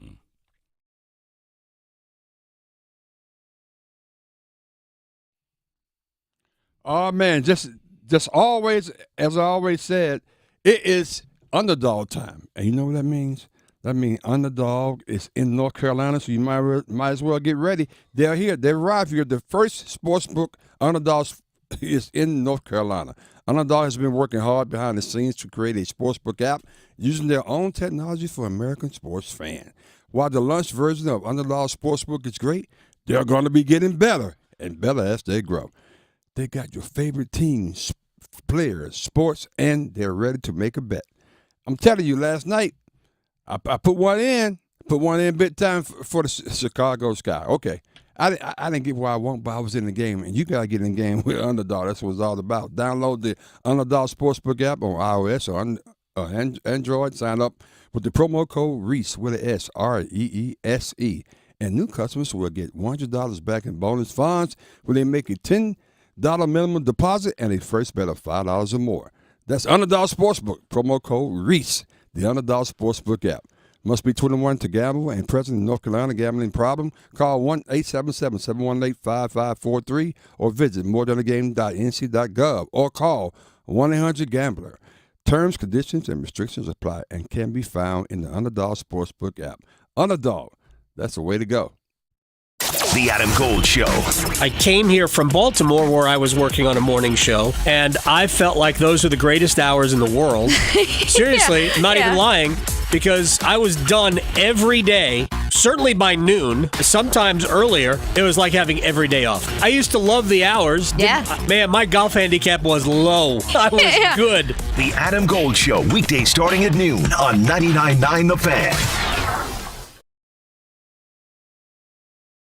Oh, man, just always, as I always said, it is underdog time. And you know what that means? That means underdog is in North Carolina, so you might as well get ready. They're here. They arrive here. The first sportsbook underdog is in North Carolina. Underdog has been working hard behind the scenes to create a sportsbook app using their own technology for American sports fans. While the launch version of Underdog Sportsbook is great, they're going to be getting better and better as they grow. They got your favorite teams, players, sports, and they're ready to make a bet. I'm telling you, last night, I put one in big time for the Chicago Sky. Okay, I didn't get what I want, but I was in the game, and you got to get in the game with Underdog. That's what it's all about. Download the Underdog Sportsbook app on iOS or Android. Sign up with the promo code REESE with an S, REESE, and new customers will get $100 back in bonus funds when they make a $10 minimum deposit and a first bet of $5 or more. That's Underdog Sportsbook, promo code REESE. The Underdog Sportsbook app. Must be 21 to gamble and present in North Carolina. Gambling problem? Call 1-877-718-5543 or visit morethanagame.nc.gov or call 1-800-GAMBLER. Terms, conditions, and restrictions apply and can be found in the Underdog Sportsbook app. Underdog, that's the way to go. The Adam Gold Show. I came here from Baltimore where I was working on a morning show, and I felt like those are the greatest hours in the world. Seriously, I'm not even lying, because I was done every day, certainly by noon, sometimes earlier. It was like having every day off. I used to love the hours. Yeah. Man, my golf handicap was low. I was good. The Adam Gold Show, weekdays starting at noon on 99.9 The Fan.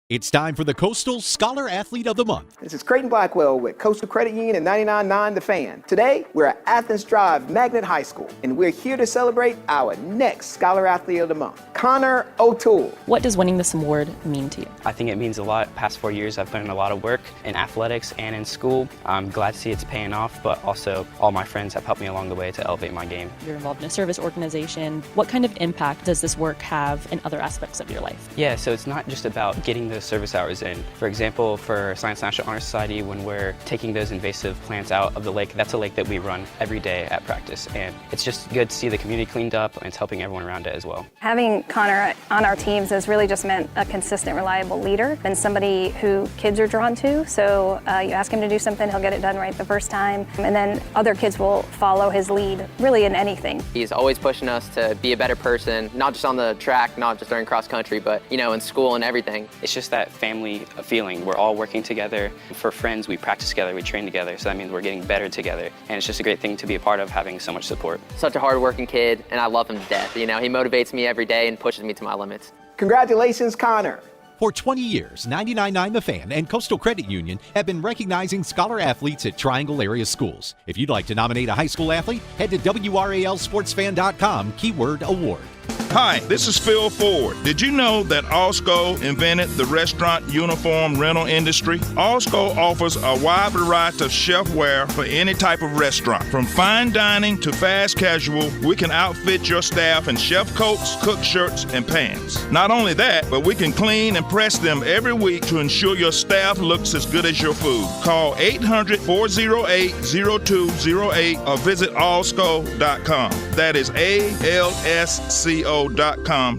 It's time for the Coastal Scholar Athlete of the Month. This is Creighton Blackwell with Coastal Credit Union and 99.9 The Fan. Today, we're at Athens Drive Magnet High School, and we're here to celebrate our next Scholar Athlete of the Month, Connor O'Toole. What does winning this award mean to you? I think it means a lot. Past 4 years, I've put in a lot of work in athletics and in school. I'm glad to see it's paying off, but also all my friends have helped me along the way to elevate my game. You're involved in a service organization. What kind of impact does this work have in other aspects of your life? Yeah, so it's not just about getting those service hours in. For example, for Science National Honor Society, when we're taking those invasive plants out of the lake, that's a lake that we run every day at practice. And it's just good to see the community cleaned up, and it's helping everyone around it as well. Having Connor on our teams has really just meant a consistent, reliable leader and somebody who kids are drawn to. So you ask him to do something, he'll get it done right the first time. And then other kids will follow his lead, really in anything. He's always pushing us to be a better person, not just on the track, not just during cross country, but, in school and everything. It's just that family feeling. We're all working together. For friends, we practice together, we train together, so that means we're getting better together. And it's just a great thing to be a part of, having so much support. Such a hard-working kid, and I love him to death. He motivates me every day and pushes me to my limits. Congratulations, Connor. For 20 years, 99.9 The Fan and Coastal Credit Union have been recognizing scholar athletes at Triangle area schools. If you'd like to nominate a high school athlete, head to WRALSportsFan.com, keyword award. Hi, this is Phil Ford. Did you know that Allsco invented the restaurant uniform rental industry? Allsco offers a wide variety of chefware for any type of restaurant. From fine dining to fast casual, we can outfit your staff in chef coats, cook shirts, and pants. Not only that, but we can clean and press them every week to ensure your staff looks as good as your food. Call 800-408-0208 or visit allsco.com. That is ALSCO.com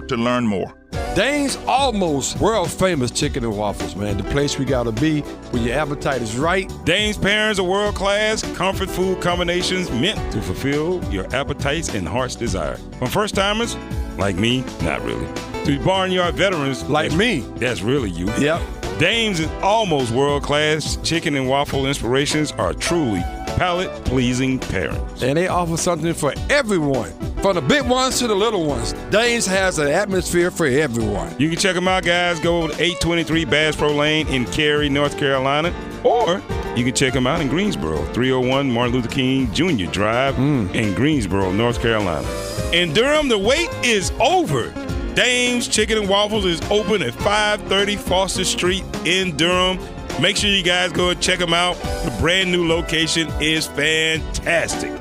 to learn more. Dane's almost world-famous chicken and waffles, man. The place we got to be when your appetite is right. Dane's parents are world-class comfort food combinations meant to fulfill your appetites and heart's desire. From first-timers, like me, not really, to barnyard veterans, like me, that's really you. Yep. Dane's almost world-class chicken and waffle inspirations are truly palate-pleasing pairings. And they offer something for everyone, from the big ones to the little ones. Dane's has an atmosphere for everyone. You can check them out, guys. Go to 823 Bass Pro Lane in Cary, North Carolina, or you can check them out in Greensboro, 301 Martin Luther King Jr. Drive in Greensboro, North Carolina. In Durham, the wait is over. Dame's Chicken and Waffles is open at 530 Foster Street in Durham. Make sure you guys go and check them out. The brand new location is fantastic.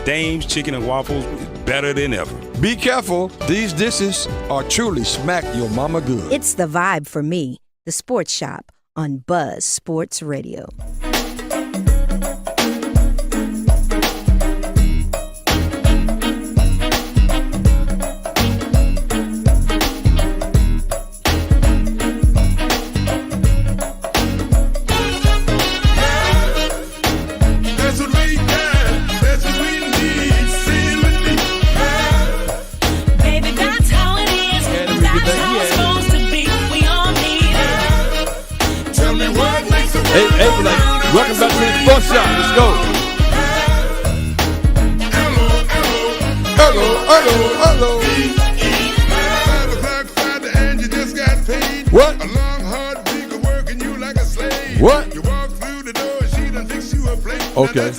Dame's Chicken and Waffles is better than ever. Be careful. These dishes are truly smack your mama good. It's the vibe for me, the Sports Shop on Buzz Sports Radio. Hey, welcome back to the Sports Shop. Let's go. Hello. What? A long, hard week of working you like a slave. What? You walk through the door and she done fix you a plate. Okay.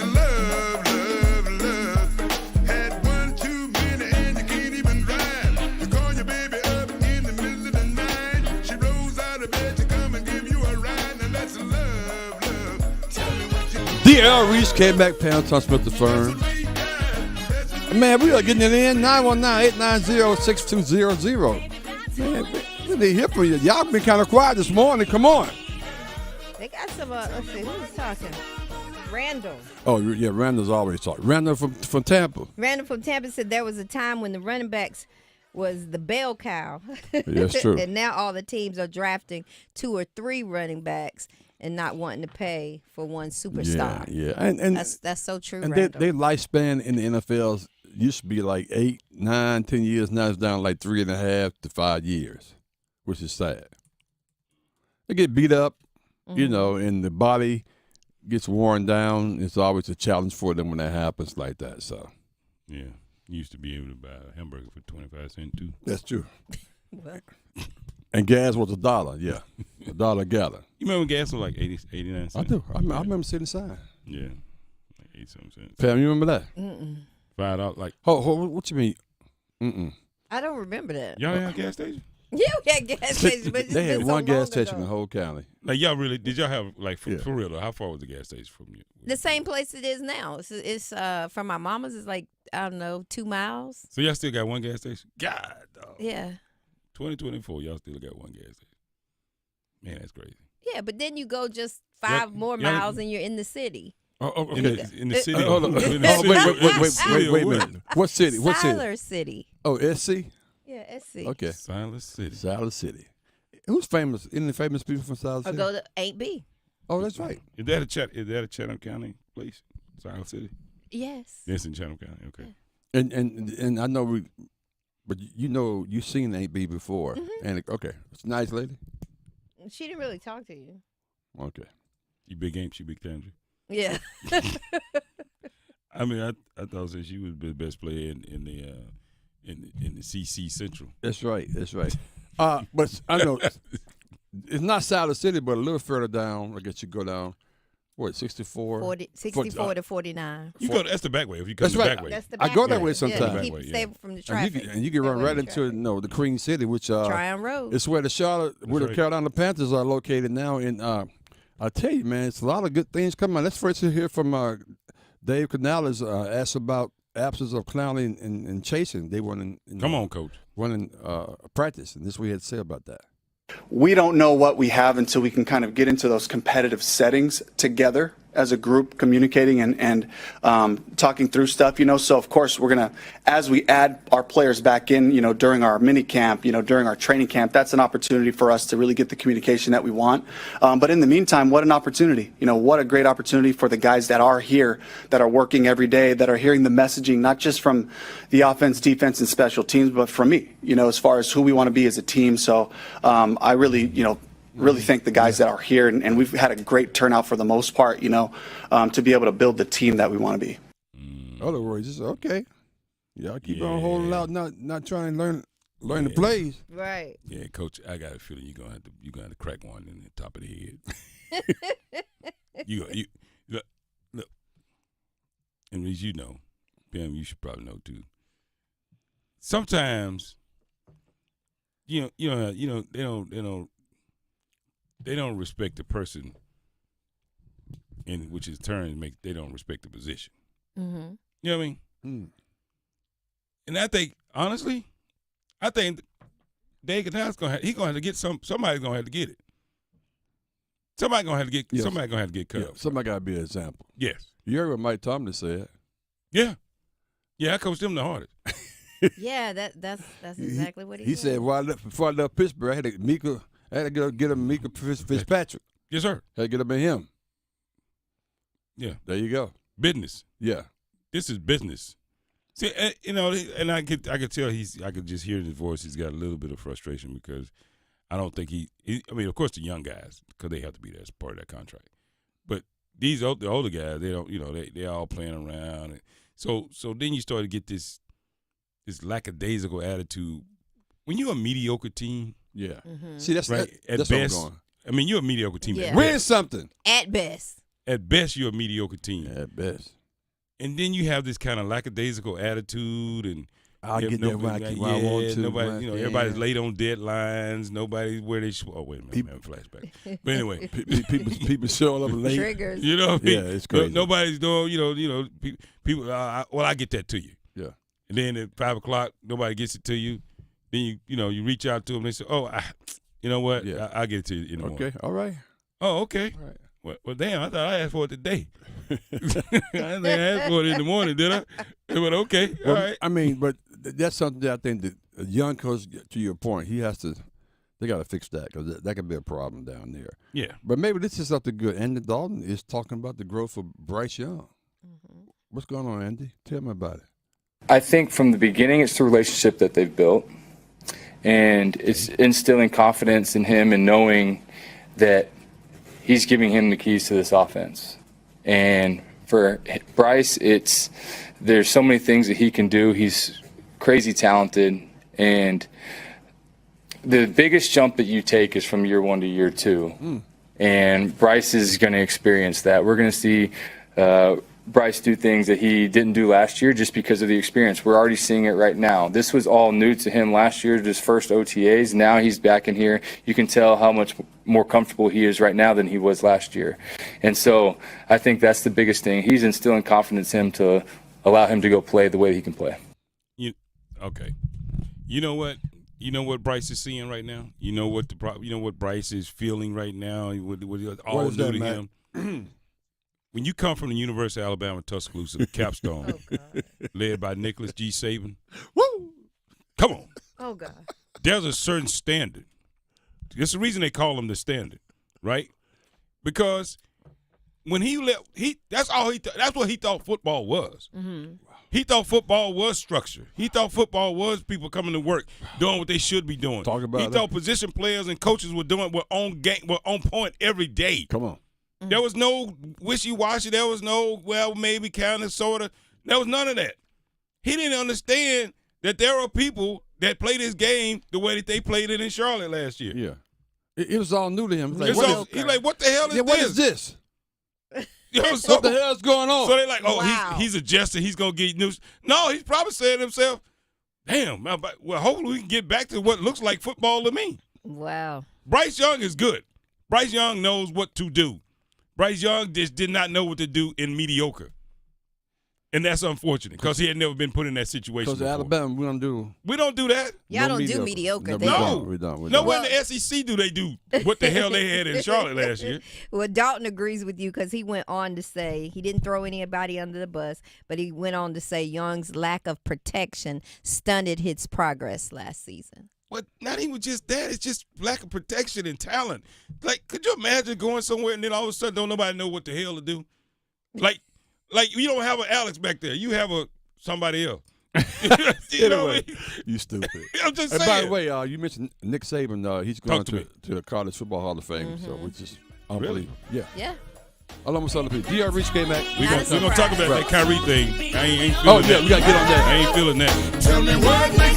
Had one too many and you can't even drive. You call your baby up in the middle of the night. She rolls out of bed to come and give you a ride. And that's love. Tell me what you do. Angel Reese, Kmac, Tom Smith the Firm. Man, we are getting it in. 919-890-6200. Man, we need to hear from you. Y'all been kind of quiet this morning. Come on. They got some, let's see, who's talking? Randall. Oh, yeah, Randall's always talking. Randall from Tampa. Randall from Tampa said there was a time when the running backs was the bell cow. That's true. And now all the teams are drafting 2 or 3 running backs and not wanting to pay for one superstar. Yeah. And that's so true, and Randall. their lifespan in the NFL used to be like 8, 9, 10 years. Now it's down like 3.5 to 5 years, which is sad. They get beat up, you know, and the body gets worn down. It's always a challenge for them when that happens like that. So, yeah, you used to be able to buy a hamburger for 25 cents too. That's true. And gas was $1. Yeah, $1 a gallon. You remember gas was like 89 cents? I do. I remember seeing the sign. Yeah, like 80-something cents. Pam, you remember that? $5 like. Oh, what you mean? I don't remember that. Y'all had a gas station? Yeah, we had gas stations, but it's They had been one so long gas station ago. in the whole county. Like y'all really? Did y'all have like for real though? How far was the gas station from you? The same place it is now. It's from my mama's. It's like, I don't know, 2 miles. So y'all still got one gas station? God, dog. Yeah. 2024, y'all still got one gas station. Man, that's crazy. Yeah, but then you go just 5 more miles and you're in the city. Oh, okay. In the city. Hold on. Wait a minute. What city? Siler City. Oh, SC? Yeah, SC. Okay. Siler City. Siler City. Who's famous? Any famous people from Siler Or City? go to 8B. Oh, that's right. Is that a Chatham County place? Siler City? Yes. Yes, in Chatham County. Okay. And I know but you know you've seen 8B before. And okay. It's a nice lady. She didn't really talk to you. Okay. You big game, she big time. Yeah. I mean, I thought that she was the best player in the CC Central. That's right. But I know it's not Siler City, but a little further down. I guess you go down. What, 64? 64 to 49. You go. That's the back way. If you come the back way. That's the back I go that way. way sometimes. Yeah, stay from the traffic. And you can run right into the Queen City, which Tryon Road. It's where the Carolina Panthers are located now. And I tell you, man, it's a lot of good things coming. Let's first hear from Dave Canales. Asked about absence of Clowney and Chaisson. They weren't in Come on, Coach. Running practice, and this is what he had to say about that. We don't know what we have until we can kind of get into those competitive settings together as a group, communicating and talking through stuff, So, of course, we're going to, as we add our players back in, during our mini camp, during our training camp, that's an opportunity for us to really get the communication that we want. But in the meantime, what an opportunity. What a great opportunity for the guys that are here, that are working every day, that are hearing the messaging, not just from the offense, defense, and special teams, but from me, as far as who we want to be as a team. So I really, really thank the guys that are here, and we've had a great turnout for the most part, to be able to build the team that we want to be. In other words, it's okay. Y'all keep on holding out, not trying to learn the plays. Right. Yeah, Coach, I got a feeling you're gonna have to crack one in the top of the head. and as you know, Pam, you should probably know too. Sometimes, they don't respect the person, and which in turn they don't respect the position. Mm-hmm. You know what I mean? And I think, honestly, Dave Canales he's gonna have to get somebody's gonna have to get it. Somebody's gonna have to get cut. Yeah, somebody gotta be an example. Yes. You heard what Mike Tomlin said. Yeah. Yeah, I coached them the hardest. Yeah, that's exactly what he said. Before I left Pittsburgh, I had to get him Micah Fitzpatrick. Yes, sir. Had to get him in him. Yeah. There you go. Business. Yeah. This is business. See, and I could tell I could just hear in his voice. He's got a little bit of frustration because I don't think I mean, of course, the young guys, because they have to be there as part of that contract. But the older guys, they don't. They're all playing around. And so then you start to get this lackadaisical attitude. When you're a mediocre team, yeah. Mm-hmm. See, that's right. At That's best, where I'm going. I mean, you're a mediocre team. Yeah. Win something. At best. At best, you're a mediocre team. At best. And then you have this kind of lackadaisical attitude, and I'll get that when I want to. Nobody, everybody's late on deadlines. Nobody's where they. Oh wait a minute, I'm having a flashback. But anyway, people showing up late. Triggers. You know what I mean? Yeah, it's crazy. Nobody's doing. People. Well, I get that to you. Yeah. And then at 5 o'clock, nobody gets it to you. Then you reach out to them. They say, "Oh, you know what? Yeah. I'll get it to you in the morning." Okay. All right. Oh, okay. All right. Well, damn, I thought I asked for it today. I didn't ask for it in the morning, did I? But okay, all right. I mean, but that's something that I think that a young coach, to your point, they got to fix that because that could be a problem down there. Yeah. But maybe this is something good. Andy Dalton is talking about the growth of Bryce Young. Mm-hmm. What's going on, Andy? Tell me about it. I think from the beginning, it's the relationship that they've built, and it's instilling confidence in him and knowing that he's giving him the keys to this offense. And for Bryce, there's so many things that he can do. He's crazy talented, and the biggest jump that you take is from year 1 to year 2. And Bryce is going to experience that. We're going to see Bryce do things that he didn't do last year just because of the experience. We're already seeing it right now. This was all new to him last year, his first OTAs. Now he's back in here. You can tell how much more comfortable he is right now than he was last year. And so I think that's the biggest thing. He's instilling confidence in him to allow him to go play the way he can play. Okay. You know what? You know what Bryce is seeing right now? You know what Bryce is feeling right now? What all new to him? When you come from the University of Alabama Tuscaloosa, the capstone, led by Nicholas G. Saban, woo! Come on. Oh, God. There's a certain standard. That's the reason they call him the standard, right? Because when he left, that's what he thought football was. Mm-hmm. He thought football was structure. He thought football was people coming to work, doing what they should be doing. Talk about he thought position players and coaches were on point every day. Come on. There was no wishy-washy. There was no, well, maybe, kind of, sort of. There was none of that. He didn't understand that there are people that play this game the way that they played it in Charlotte last year. Yeah. It was all new to him. He's like, what the hell is this? What is this? You know, what the hell is going on? So they're like, oh, Wow. he's adjusted. He's going to get news. No, he's probably saying to himself, damn, well, hopefully we can get back to what looks like football to me. Wow. Bryce Young is good. Bryce Young knows what to do. Bryce Young just did not know what to do in mediocre. And that's unfortunate because he had never been put in that situation Because before. Alabama, we don't do that. Y'all don't do mediocre. No. We don't. Nowhere in the SEC do they do what the hell they had in Charlotte last year. Well, Dalton agrees with you because he went on to say he didn't throw anybody under the bus, but he went on to say Young's lack of protection stunted his progress last season. But not even just that. It's just lack of protection and talent. Like, could you imagine going somewhere and then all of a sudden don't nobody know what the hell to do? Like you don't have an Alex back there. You have somebody else. You know what I mean? You stupid. I'm just saying. saying. By the way, you mentioned Nick Saban. He's going to the College Football Hall of Fame, so which is unbelievable. Really? Yeah. Almost all the people. DR Reese, Kmac. We're gonna talk about that Kyrie thing. I ain't feeling that. Oh, yeah, we got to get on that. I ain't feeling that. Tell me what makes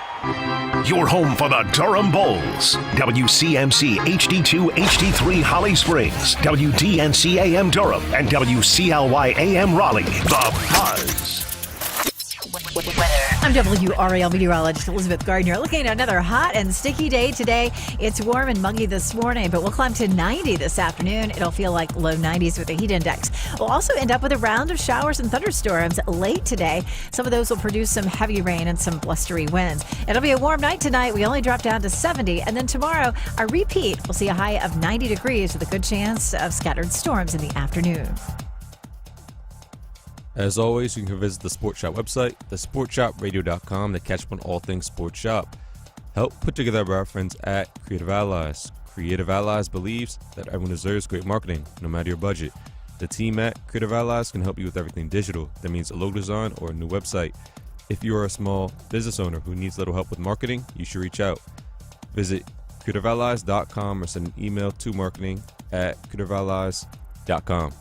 Your home for the Durham Bulls. WCMC HD2 HD3 Holly Springs, WDNC AM Durham, and WCLY AM Raleigh. The Buzz. I'm WRAL meteorologist Elizabeth Gardner. Looking at another hot and sticky day today. It's warm and muggy this morning, but we'll climb to 90 this afternoon. It'll feel like low 90s with a heat index. We'll also end up with a round of showers and thunderstorms late today. Some of those will produce some heavy rain and some blustery winds. It'll be a warm night tonight. We only drop down to 70. And then tomorrow, a repeat. We'll see a high of 90 degrees with a good chance of scattered storms in the afternoon. As always, you can visit the Sports Shop website, thesportshopradio.com, to catch up on all things Sports Shop. Help put together by our friends at Creative Allies. Creative Allies believes that everyone deserves great marketing, no matter your budget. The team at Creative Allies can help you with everything digital. That means a logo design or a new website. If you are a small business owner who needs a little help with marketing, you should reach out. Visit creativeallies.com or send an email to marketing@creativeallies.com.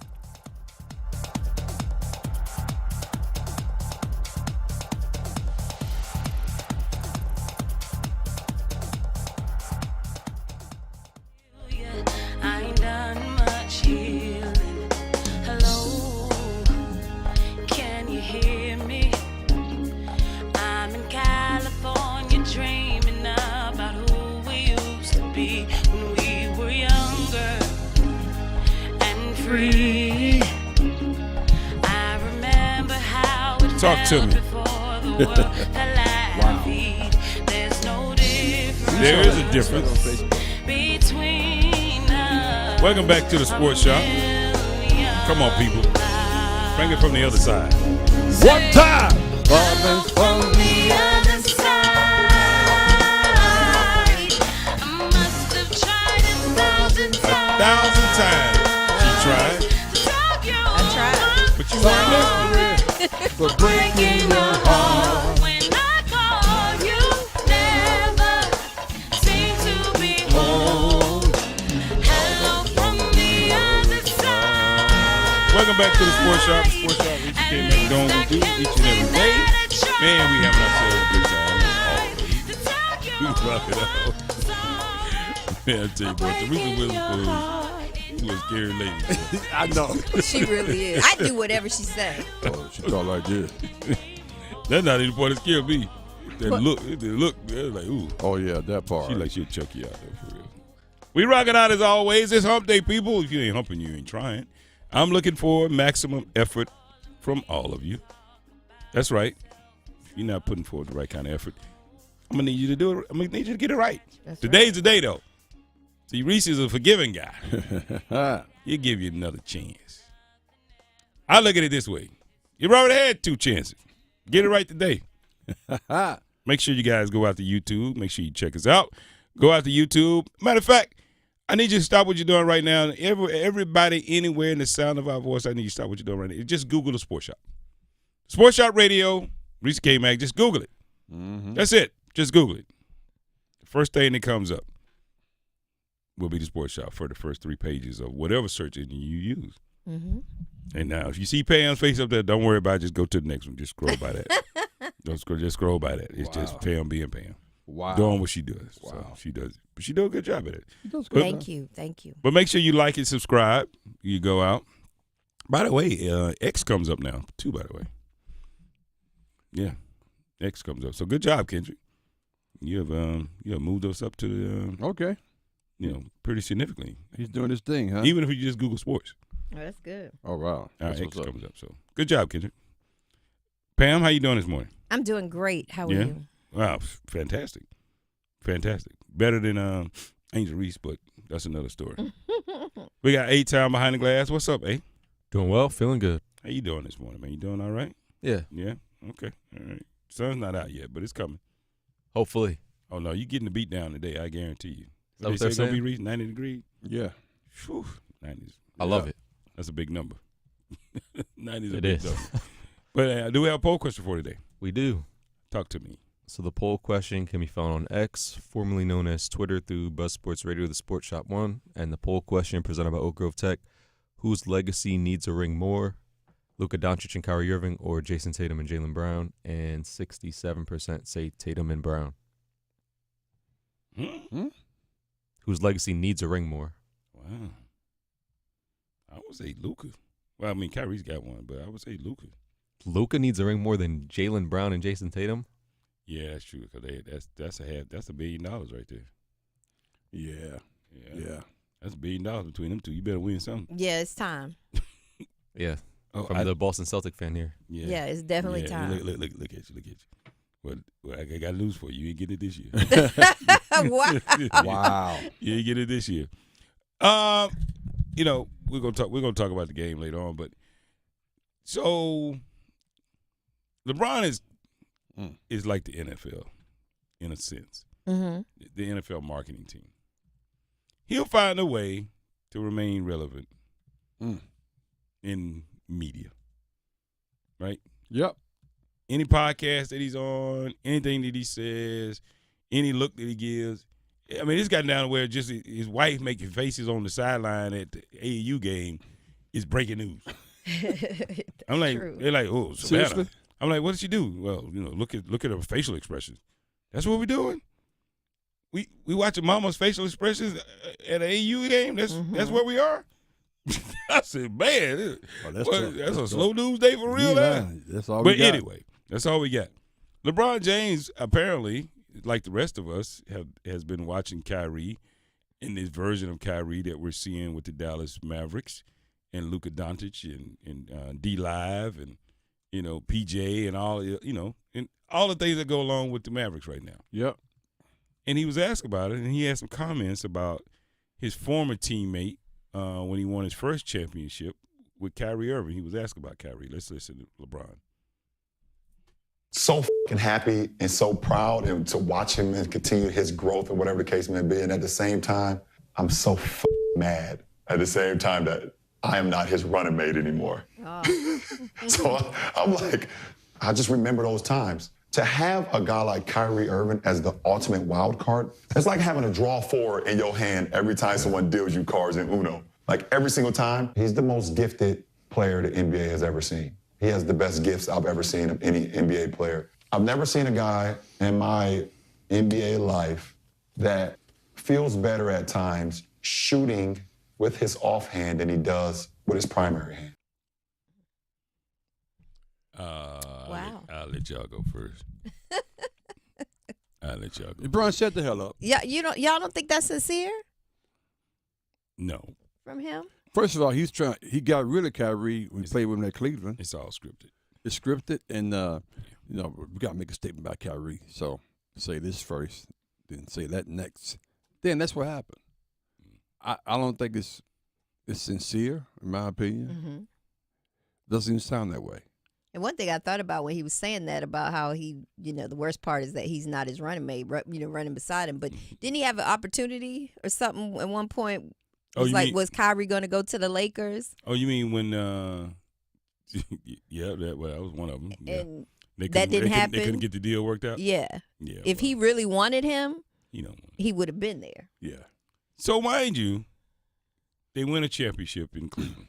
Talk to me. Wow. There is a difference. Welcome back to the Sports Shop. Come on, people. Bring it from the other side. One time. From the other side. A thousand times. She tried. I tried. But you weren't listening. For breaking your heart. When I call, you never seem to be home. Hello from the other side. Welcome back to the Sports Shop. The Sports Shop, Richie Kmac, doing what we do each and every day. Man, we having ourselves a good time. We rock it out. Man, I tell you what, Teresa Weatherspoon was a scary lady. I know. She really is. I do whatever she says. Oh, she talk like this. That's not even the part that scared me. That look, like, ooh. Oh, yeah, that part. She like she'll chuck you out there for real. We rock it out as always. It's hump day, people. If you ain't humping, you ain't trying. I'm looking for maximum effort from all of you. That's right. If you're not putting forward the right kind of effort, I'm going to need you to do it. I'm going to need you to get it right. Today's the day, though. See, Reese is a forgiving guy. He'll give you another chance. I look at it this way. You've already had 2 chances. Get it right today. Make sure you guys go out to YouTube. Make sure you check us out. Go out to YouTube. Matter of fact, I need you to stop what you're doing right now. Everybody anywhere in the sound of our voice, I need you to stop what you're doing right now. Just Google the Sports Shop. Sports Shop Radio, Reese Kmac. Just Google it. Mm-hmm. That's it. Just Google it. The first thing that comes up will be the Sports Shop for the first 3 pages of whatever search engine you use. Mm-hmm. And now, if you see Pam's face up there, don't worry about it. Just go to the next one. Just scroll by that. Just scroll by that. It's just Pam being Pam. Wow. Doing what she does. Wow. So she does. But she does a good job at it. Thank you. But make sure you like and subscribe. You go out. By the way, X comes up now, too, by the way. Yeah. X comes up. So good job, Kendrick. You have moved us up to the okay. Pretty significantly. He's doing his thing, huh? Even if you just Google sports. Oh, that's good. Oh, wow. X comes up. So good job, Kendrick. Pam, how you doing this morning? I'm doing great. How are you? Wow, fantastic. Fantastic. Better than Angel Reese, but that's another story. We got A-Town behind the glass. What's up, A? Doing well, feeling good. How you doing this morning, man? You doing all right? Yeah. Yeah? Okay. All right. Sun's not out yet, but it's coming. Hopefully. Oh, no, you getting the beat down today, I guarantee you. What they say going to be reached 90 degrees? Yeah. Whew, 90s. I love it. That's a big number. 90 is a it big is. number. But do we have a poll question for today? We do. Talk to me. So the poll question can be found on X, formerly known as Twitter, through Buzz Sports Radio, the Sports Shop 1. And the poll question presented by Oak Grove Tech, whose legacy needs a ring more, Luka Doncic and Kyrie Irving or Jason Tatum and Jaylen Brown? And 67% say Tatum and Brown. Whose legacy needs a ring more? Wow. I would say Luka. Well, I mean, Kyrie's got one, but I would say Luka. Luka needs a ring more than Jaylen Brown and Jason Tatum? Yeah, that's true. Cause that's $1 billion right there. Yeah. That's $1 billion between them two. You better win something. Yeah, it's time. Yeah. Oh, From the Boston Celtic fan here. Yeah, it's definitely time. Look at you. Well, I got news for you. You ain't getting it this year. Wow. You ain't getting it this year. You know, we're gonna talk about the game later on, but so LeBron is like the NFL in a sense. Mm-hmm. The NFL marketing team. He'll find a way to remain relevant in media. Right? Yep. Any podcast that he's on, anything that he says, any look that he gives. I mean, it's gotten down to where just his wife making faces on the sideline at the AAU game is breaking news. I'm like, true. They're like, oh, Savannah. Seriously? I'm like, what did she do? Well, you know, look at her facial expressions. That's what we're doing. We watching Mama's facial expressions at an AAU game. That's where we are. I said, man, that's a slow news day for real. That's all we got. But anyway, that's all we got. LeBron James apparently, like the rest of us, has been watching Kyrie in this version of Kyrie that we're seeing with the Dallas Mavericks and Luka Doncic and D Live and PJ and all and all the things that go along with the Mavericks right now. Yep. And he was asked about it, and he had some comments about his former teammate when he won his first championship with Kyrie Irving. He was asked about Kyrie. Let's listen to LeBron. So fucking happy and so proud and to watch him and continue his growth or whatever the case may be. And at the same time, I'm so fucking mad at the same time that I am not his running mate anymore. Oh. So I'm like, I just remember those times. To have a guy like Kyrie Irving as the ultimate wild card, it's like having a draw four in your hand every time someone deals you cards in Uno. Like every single time, he's the most gifted player the NBA has ever seen. He has the best gifts I've ever seen of any NBA player. I've never seen a guy in my NBA life that feels better at times shooting with his offhand than he does with his primary hand. Wow. I'll let y'all go first. I'll let y'all go. LeBron, shut the hell up. Yeah, y'all don't think that's sincere No. from him? First of all, he got rid of Kyrie when he played with him at Cleveland. It's all scripted. It's scripted, and we got to make a statement about Kyrie. So say this first, then say that next. Then that's what happened. I don't think it's sincere, in my opinion. Mm-hmm. Doesn't even sound that way. And one thing I thought about when he was saying that about how he, the worst part is that he's not his running mate, running beside him. But didn't he have an opportunity or something at one point? Was Kyrie going to go to the Lakers? Oh, you mean when? Yeah, that was one of them. Yeah. And that didn't happen. They couldn't get the deal worked out. Yeah. If he really wanted him, he would have been there. Yeah. So mind you, they win a championship in Cleveland.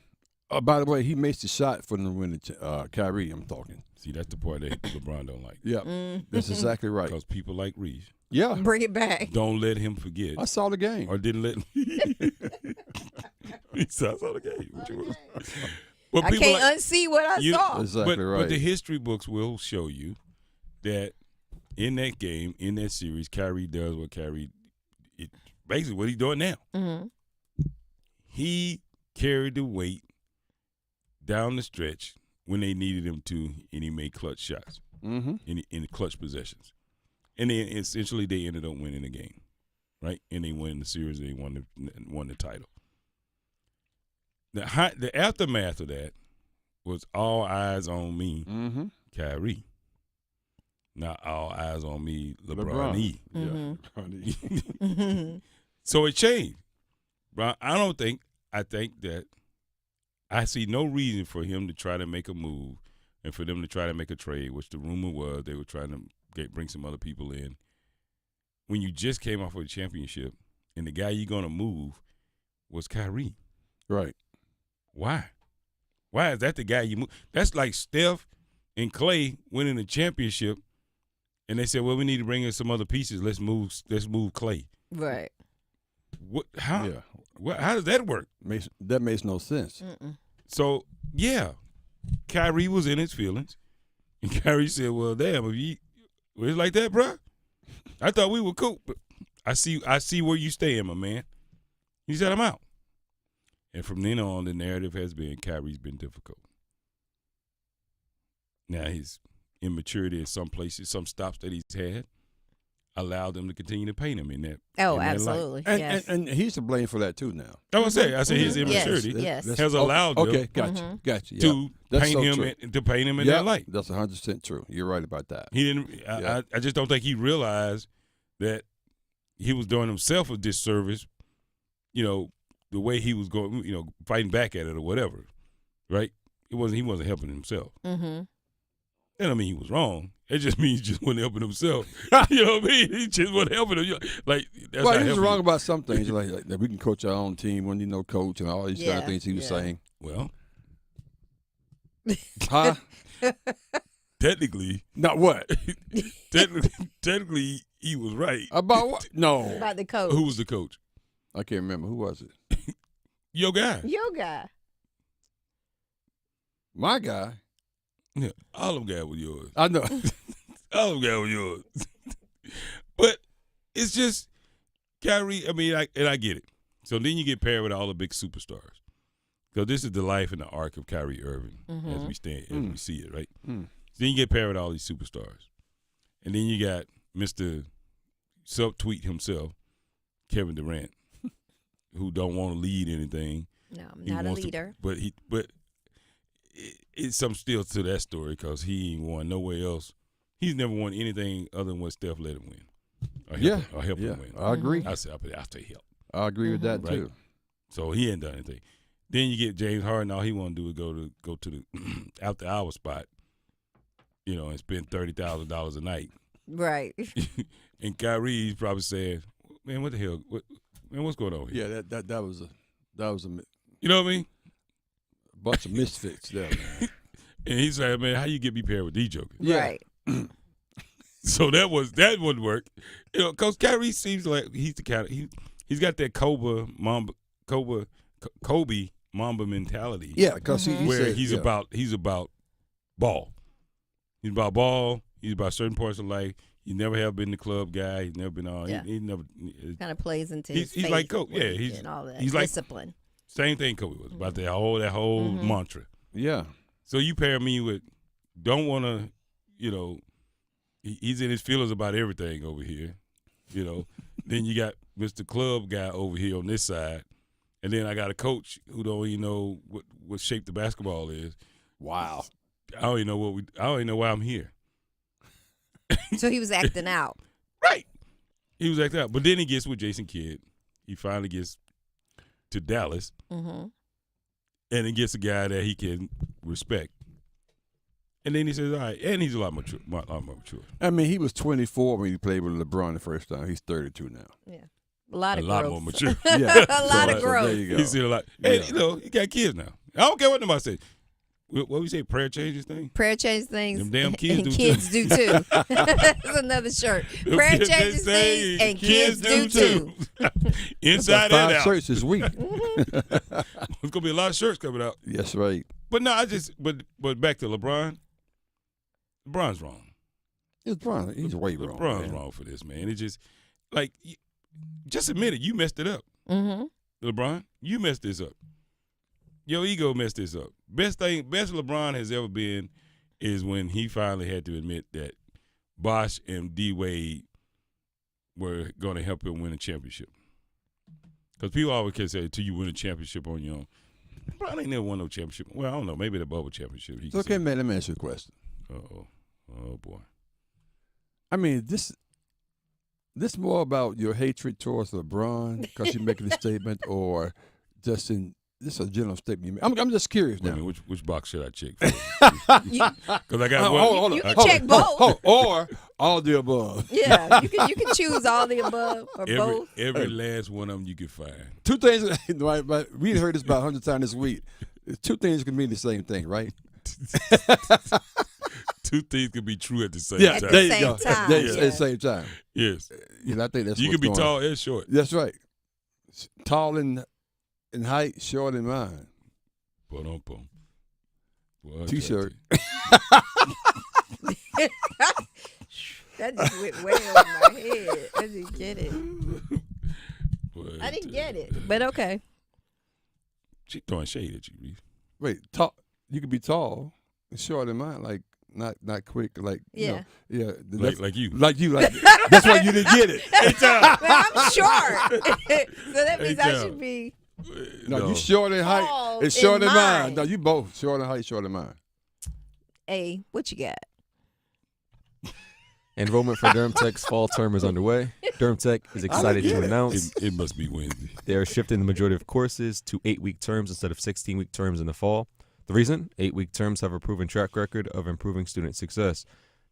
By the way, he makes the shot for them to win Kyrie, I'm talking. See, that's the part that LeBron don't like. Yeah, That's exactly right. Because people like Reese. Yeah. Bring it back. Don't let him forget. I saw the game. Or didn't let him. I saw the game. But I can't unsee what I saw. Exactly right. But the history books will show you that in that game, in that series, Kyrie does what basically what he's doing now. Mm-hmm. He carried the weight down the stretch when they needed him to, and he made clutch shots in clutch possessions. And then essentially they ended up winning the game, right? And they won the series. They won the title. The aftermath of that was all eyes on me, Kyrie. Not all eyes on me, LeBron E. Mm-hmm. So it changed. But I think that I see no reason for him to try to make a move and for them to try to make a trade, which the rumor was they were trying to bring some other people in. When you just came off of a championship and the guy you're going to move was Kyrie. Right. Why? Why is that the guy you move? That's like Steph and Clay winning a championship And they said, well, we need to bring in some other pieces. Let's move Clay. Right. What? How? Yeah. How does that work? That makes no sense. So, yeah, Kyrie was in his feelings. And Kyrie said, well, damn, it's like that, bro. I thought we were cool. But I see where you stand, my man. He said, I'm out. And from then on, the narrative has been Kyrie's been difficult. Now, his immaturity in some places, some stops that he's had, allowed them to continue to paint him in that. Oh, in that absolutely. light. Yes. And he's to blame for that too now. I say his immaturity has allowed them gotcha. to paint him in that light. That's 100% true. You're right about that. He didn't. I just don't think he realized that he was doing himself a disservice. You know, the way he was going, you know, fighting back at it or whatever, right? He wasn't helping himself. Mm-hmm. That don't mean he was wrong. It just means he just wasn't helping himself. You know what I mean? He just wasn't helping him. Like, that's well, not he was helping wrong you. about some things, like that we can coach our own team when you know coach and all these kind of things he was saying. Well, huh? Technically, not what? technically, he was right. About what? No. About the coach. Who was the coach? I can't remember. Who was it? Your guy. Your guy. My guy. Yeah, all of them guys were yours. I know. All of them guys were yours. But it's just Kyrie. I mean, I get it. So then you get paired with all the big superstars. So this is the life and the arc of Kyrie Irving as we see it, right? So then you get paired with all these superstars, and then you got Mr. Subtweet himself, Kevin Durant, who don't want to lead anything. No, not a leader. But it's something still to that story because he ain't won nowhere else. He's never won anything other than what Steph let him win. Or help him win. I agree. I say help. I agree with that too. Right? So he ain't done anything. Then you get James Harden. All he want to do is go to the after hour spot, you know, and spend $30,000 a night. Right. And Kyrie, he's probably saying, "Man, what the hell? What's going on here?" Yeah, that was a. You know what I mean? Bunch of misfits there, man. And he said, "Man, how you get me paired with these jokers?" Yeah. Right. So that wouldn't work, you know, because Kyrie seems like he's the kind of he's got that Kobe Mamba mentality. Yeah, because he's about ball. He's about ball. He's about certain parts of life. He never have been the club guy. He's never been on. Yeah. He never kind of plays into he's his like faith Kobe. Yeah, and all that he's like discipline. Same thing Kobe was about that whole mantra. Yeah. So you pair me with don't want to, you know, he's in his feelings about everything over here, you know. Then you got Mr. Club guy over here on this side, and then I got a coach who don't even know what shape the basketball is. Wow. I don't even know why I'm here. So he was acting out. Right. He was acting out, but then he gets with Jason Kidd. He finally gets to Dallas, and he gets a guy that he can respect. And then he says, all right, and he's a lot more mature. I mean, he was 24 when he played with LeBron the first time. He's 32 now. Yeah. A lot of growth. More mature. Yeah. A lot of growth. There you go. He's seen a lot. And, you know, he got kids now. I don't care what nobody says. What we say, prayer changes things? Prayer changes things. Them damn kids and do kids too. do too. That's another shirt. Prayer changes things and kids do too. Inside That's and out. 5 shirts this week. There's gonna be a lot of shirts coming out. Yes, right. But no, but back to LeBron. LeBron's wrong. He's way wrong. LeBron's man. wrong for this, man. It's just like, just admit it. You messed it up. LeBron, you messed this up. Your ego messed this up. Best LeBron has ever been is when he finally had to admit that Bosh and D-Wade were going to help him win a championship. Because people always can say, till you win a championship on your own. LeBron ain't never won no championship. Well, I don't know. Maybe the bubble championship. It's okay, man. Let me ask you a question. Oh, boy. I mean, this more about your hatred towards LeBron because you're making a statement, or just this is a general statement you make? I'm just curious now. Wait a minute, which box should I check? Because I got one. You can check both. Or all the above. Yeah, you can choose all the above or both. Every last one of them you can find. Two things. We heard this about 100 times this week. Two things can mean the same thing, right? two things can be true at the same Yeah, time. there you go. Same time, At yeah. the same time. Yes. You know, I think that's You what's can be going tall on. and short. That's right. Tall in height, short in mind. Boom. T-shirt. That just went way over my head. I didn't get it. I didn't get it, but okay. She throwing shade at you, Reese. Wait, tall. You can be tall and short in mind, like not quick, like Yeah. You know, Like you. like that's why you didn't get it. Well, I'm short, so that means I should be. No, you short in height Tall and short in in mind. mind. No, you both short in height, short in mind. Hey, what you got? Enrollment for Durham Tech's fall term is underway. Durham Tech is excited to announce It must be Wednesday. they are shifting the majority of courses to 8-week terms instead of 16-week terms in the fall. The reason? 8-week terms have a proven track record of improving student success.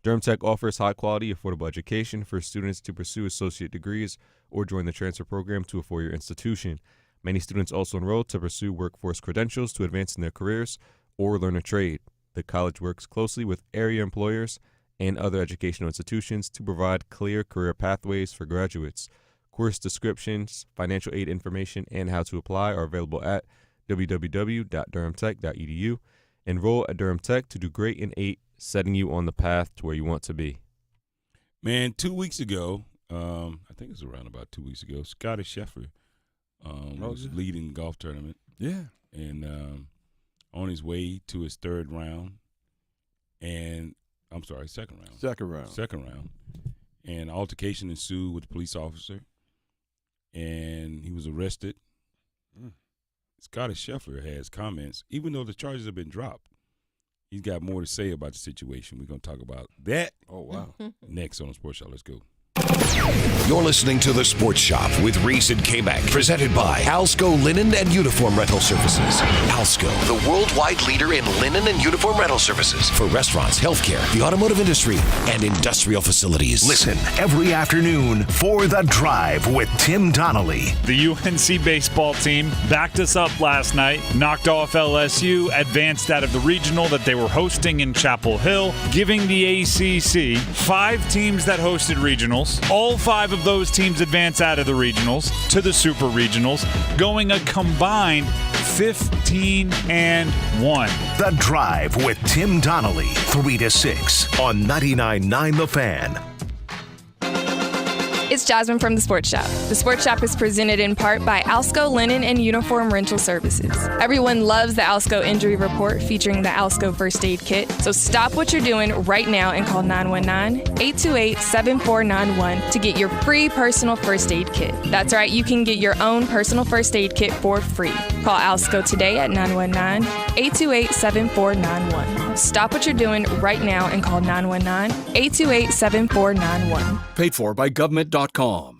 Durham Tech offers high-quality, affordable education for students to pursue associate degrees or join the transfer program to a four-year institution. Many students also enroll to pursue workforce credentials to advance in their careers or learn a trade. The college works closely with area employers and other educational institutions to provide clear career pathways for graduates. Course descriptions, financial aid information, and how to apply are available at www.durhamtech.edu. Enroll at Durham Tech to do great in 8, setting you on the path to where you want to be. Man, 2 weeks ago, I think it was around about 2 weeks ago, Scotty Scheffler was leading the golf tournament. Yeah. And on his way to his second round. Second round. And altercation ensued with the police officer, and he was arrested. Scotty Scheffler has comments, even though the charges have been dropped. He's got more to say about the situation. We're going to talk about that. Oh, wow. Next on the Sports Show. Let's go. You're listening to The Sports Shop with Reese and Kmac, presented by Alsco Linen and Uniform Rental Services. Alsco, the worldwide leader in linen and uniform rental services for restaurants, healthcare, the automotive industry, and industrial facilities. Listen every afternoon for The Drive with Tim Donnelly. The UNC baseball team backed us up last night, knocked off LSU, advanced out of the regional that they were hosting in Chapel Hill, giving the ACC 5 teams that hosted regionals. All 5 of those teams advance out of the regionals to the super regionals, going a combined 15-1. The Drive with Tim Donnelly, 3 to 6 on 99.9 The Fan. It's Jasmine from The Sports Shop. The Sports Shop is presented in part by Alsco Linen and Uniform Rental Services. Everyone loves the Alsco Injury Report featuring the Alsco First Aid Kit. So stop what you're doing right now and call 919-828-7491 to get your free personal first aid kit. That's right, you can get your own personal first aid kit for free. Call Alsco today at 919-828-7491. Stop what you're doing right now and call 919-828-7491. Paid for by government.com.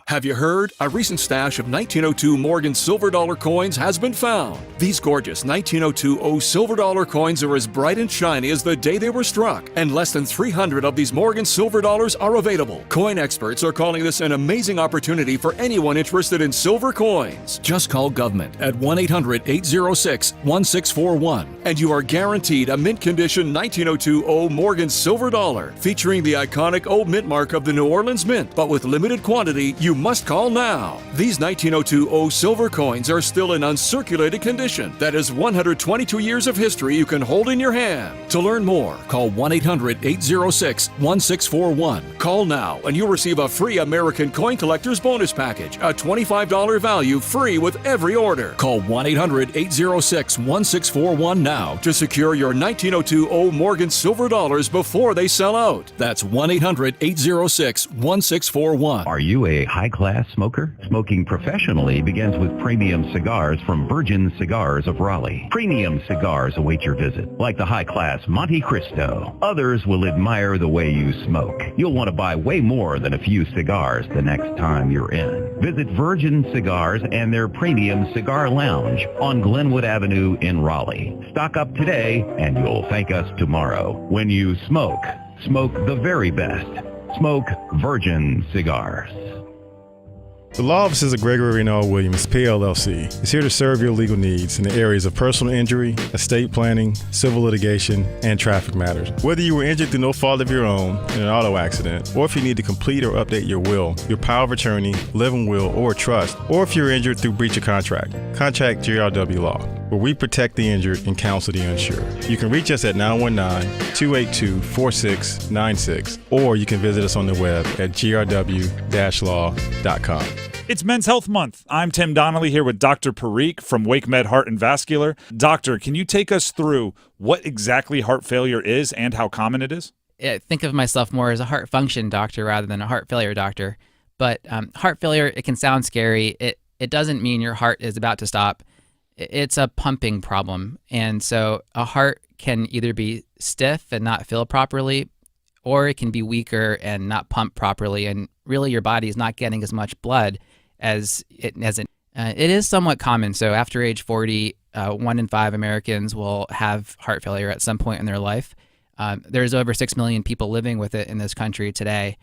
Have you heard? A recent stash of 1902 Morgan silver dollar coins has been found. These gorgeous 1902 silver dollar coins are as bright and shiny as the day they were struck, and less than 300 of these Morgan silver dollars are available. Coin experts are calling this an amazing opportunity for anyone interested in silver coins. Just call government at 1-800-806-1641, and you are guaranteed a mint condition 1902 Morgan silver dollar featuring the iconic old mint mark of the New Orleans Mint, but with limited quantity. You must call now. These 1902 silver coins are still in uncirculated condition. That is 122 years of history you can hold in your hand. To learn more, call 1-800-806-1641. Call now and you'll receive a free American Coin Collector's Bonus Package, a $25 value free with every order. Call 1-800-806-1641 now to secure your 1902 Morgan silver dollars before they sell out. That's 1-800-806-1641. Are you a high-class smoker? Smoking professionally begins with premium cigars from Virgin Cigars of Raleigh. Premium cigars await your visit, like the high-class Monte Cristo. Others will admire the way you smoke. You'll want to buy way more than a few cigars the next time you're in. Visit Virgin Cigars and their premium cigar lounge on Glenwood Avenue in Raleigh. Stock up today and you'll thank us tomorrow. When you smoke, smoke the very best. Smoke Virgin Cigars. The law offices of Gregory and R. Williams, PLLC, is here to serve your legal needs in the areas of personal injury, estate planning, civil litigation, and traffic matters. Whether you were injured through no fault of your own in an auto accident, or if you need to complete or update your will, your power of attorney, living will, or trust, or if you're injured through breach of contract, contact GRW Law, where we protect the injured and counsel the uninsured. You can reach us at 919-282-4696, or you can visit us on the web at grw-law.com. It's Men's Health Month. I'm Tim Donnelly here with Dr. Parikh from WakeMed Heart and Vascular. Doctor, can you take us through what exactly heart failure is and how common it is? I think of myself more as a heart function doctor rather than a heart failure doctor. But heart failure, it can sound scary. It doesn't mean your heart is about to stop. It's a pumping problem. And so a heart can either be stiff and not fill properly, or it can be weaker and not pump properly. And really your body is not getting as much blood as it. It is somewhat common. So after age 40, 1 in 5 Americans will have heart failure at some point in their life. There's over 6 million people living with it in this country today.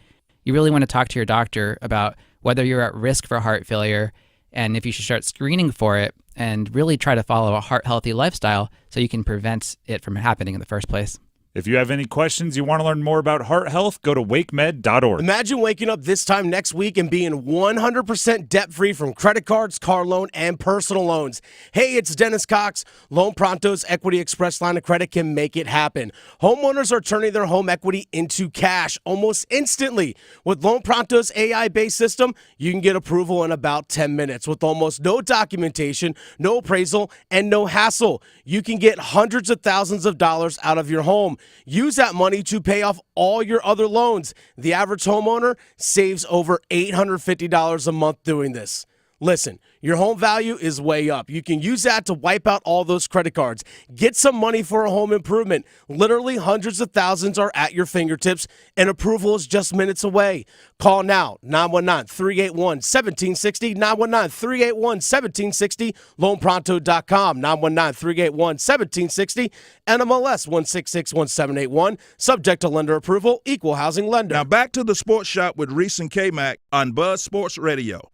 You really want to talk to your doctor about whether you're at risk for heart failure and if you should start screening for it, and really try to follow a heart-healthy lifestyle so you can prevent it from happening in the first place. If you have any questions, you want to learn more about heart health, go to wakemed.org. Imagine waking up this time next week and being 100% debt-free from credit cards, car loan, and personal loans. Hey, it's Dennis Cox. Loan Pronto's Equity Express line of credit can make it happen. Homeowners are turning their home equity into cash almost instantly. With Loan Pronto's AI-based system, you can get approval in about 10 minutes with almost no documentation, no appraisal, and no hassle. You can get hundreds of thousands of dollars out of your home. Use that money to pay off all your other loans. The average homeowner saves over $850 a month doing this. Listen, your home value is way up. You can use that to wipe out all those credit cards. Get some money for a home improvement. Literally hundreds of thousands are at your fingertips, and approval is just minutes away. Call now, 919-381-1760, 919-381-1760, loanpronto.com, 919-381-1760, NMLS 1661781, subject to lender approval, equal housing lender. Now back to the Sports Shop with Reese and Kmac on Buzz Sports Radio.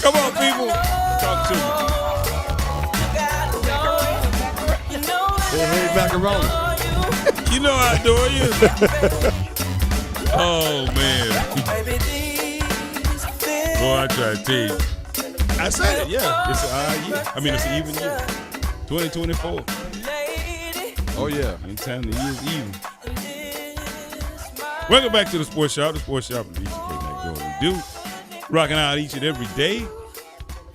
Come on, people. Talk to me. Hey, macaroni. You know I adore you. Oh, man. Boy, I try to tell you. I said it, yeah. It's an odd year. I mean, it's an even year. 2024. Oh, yeah. Anytime the year's even. Welcome back to the Sports Shop. The Sports Shop is Kmac doing what we do. Rocking out each and every day.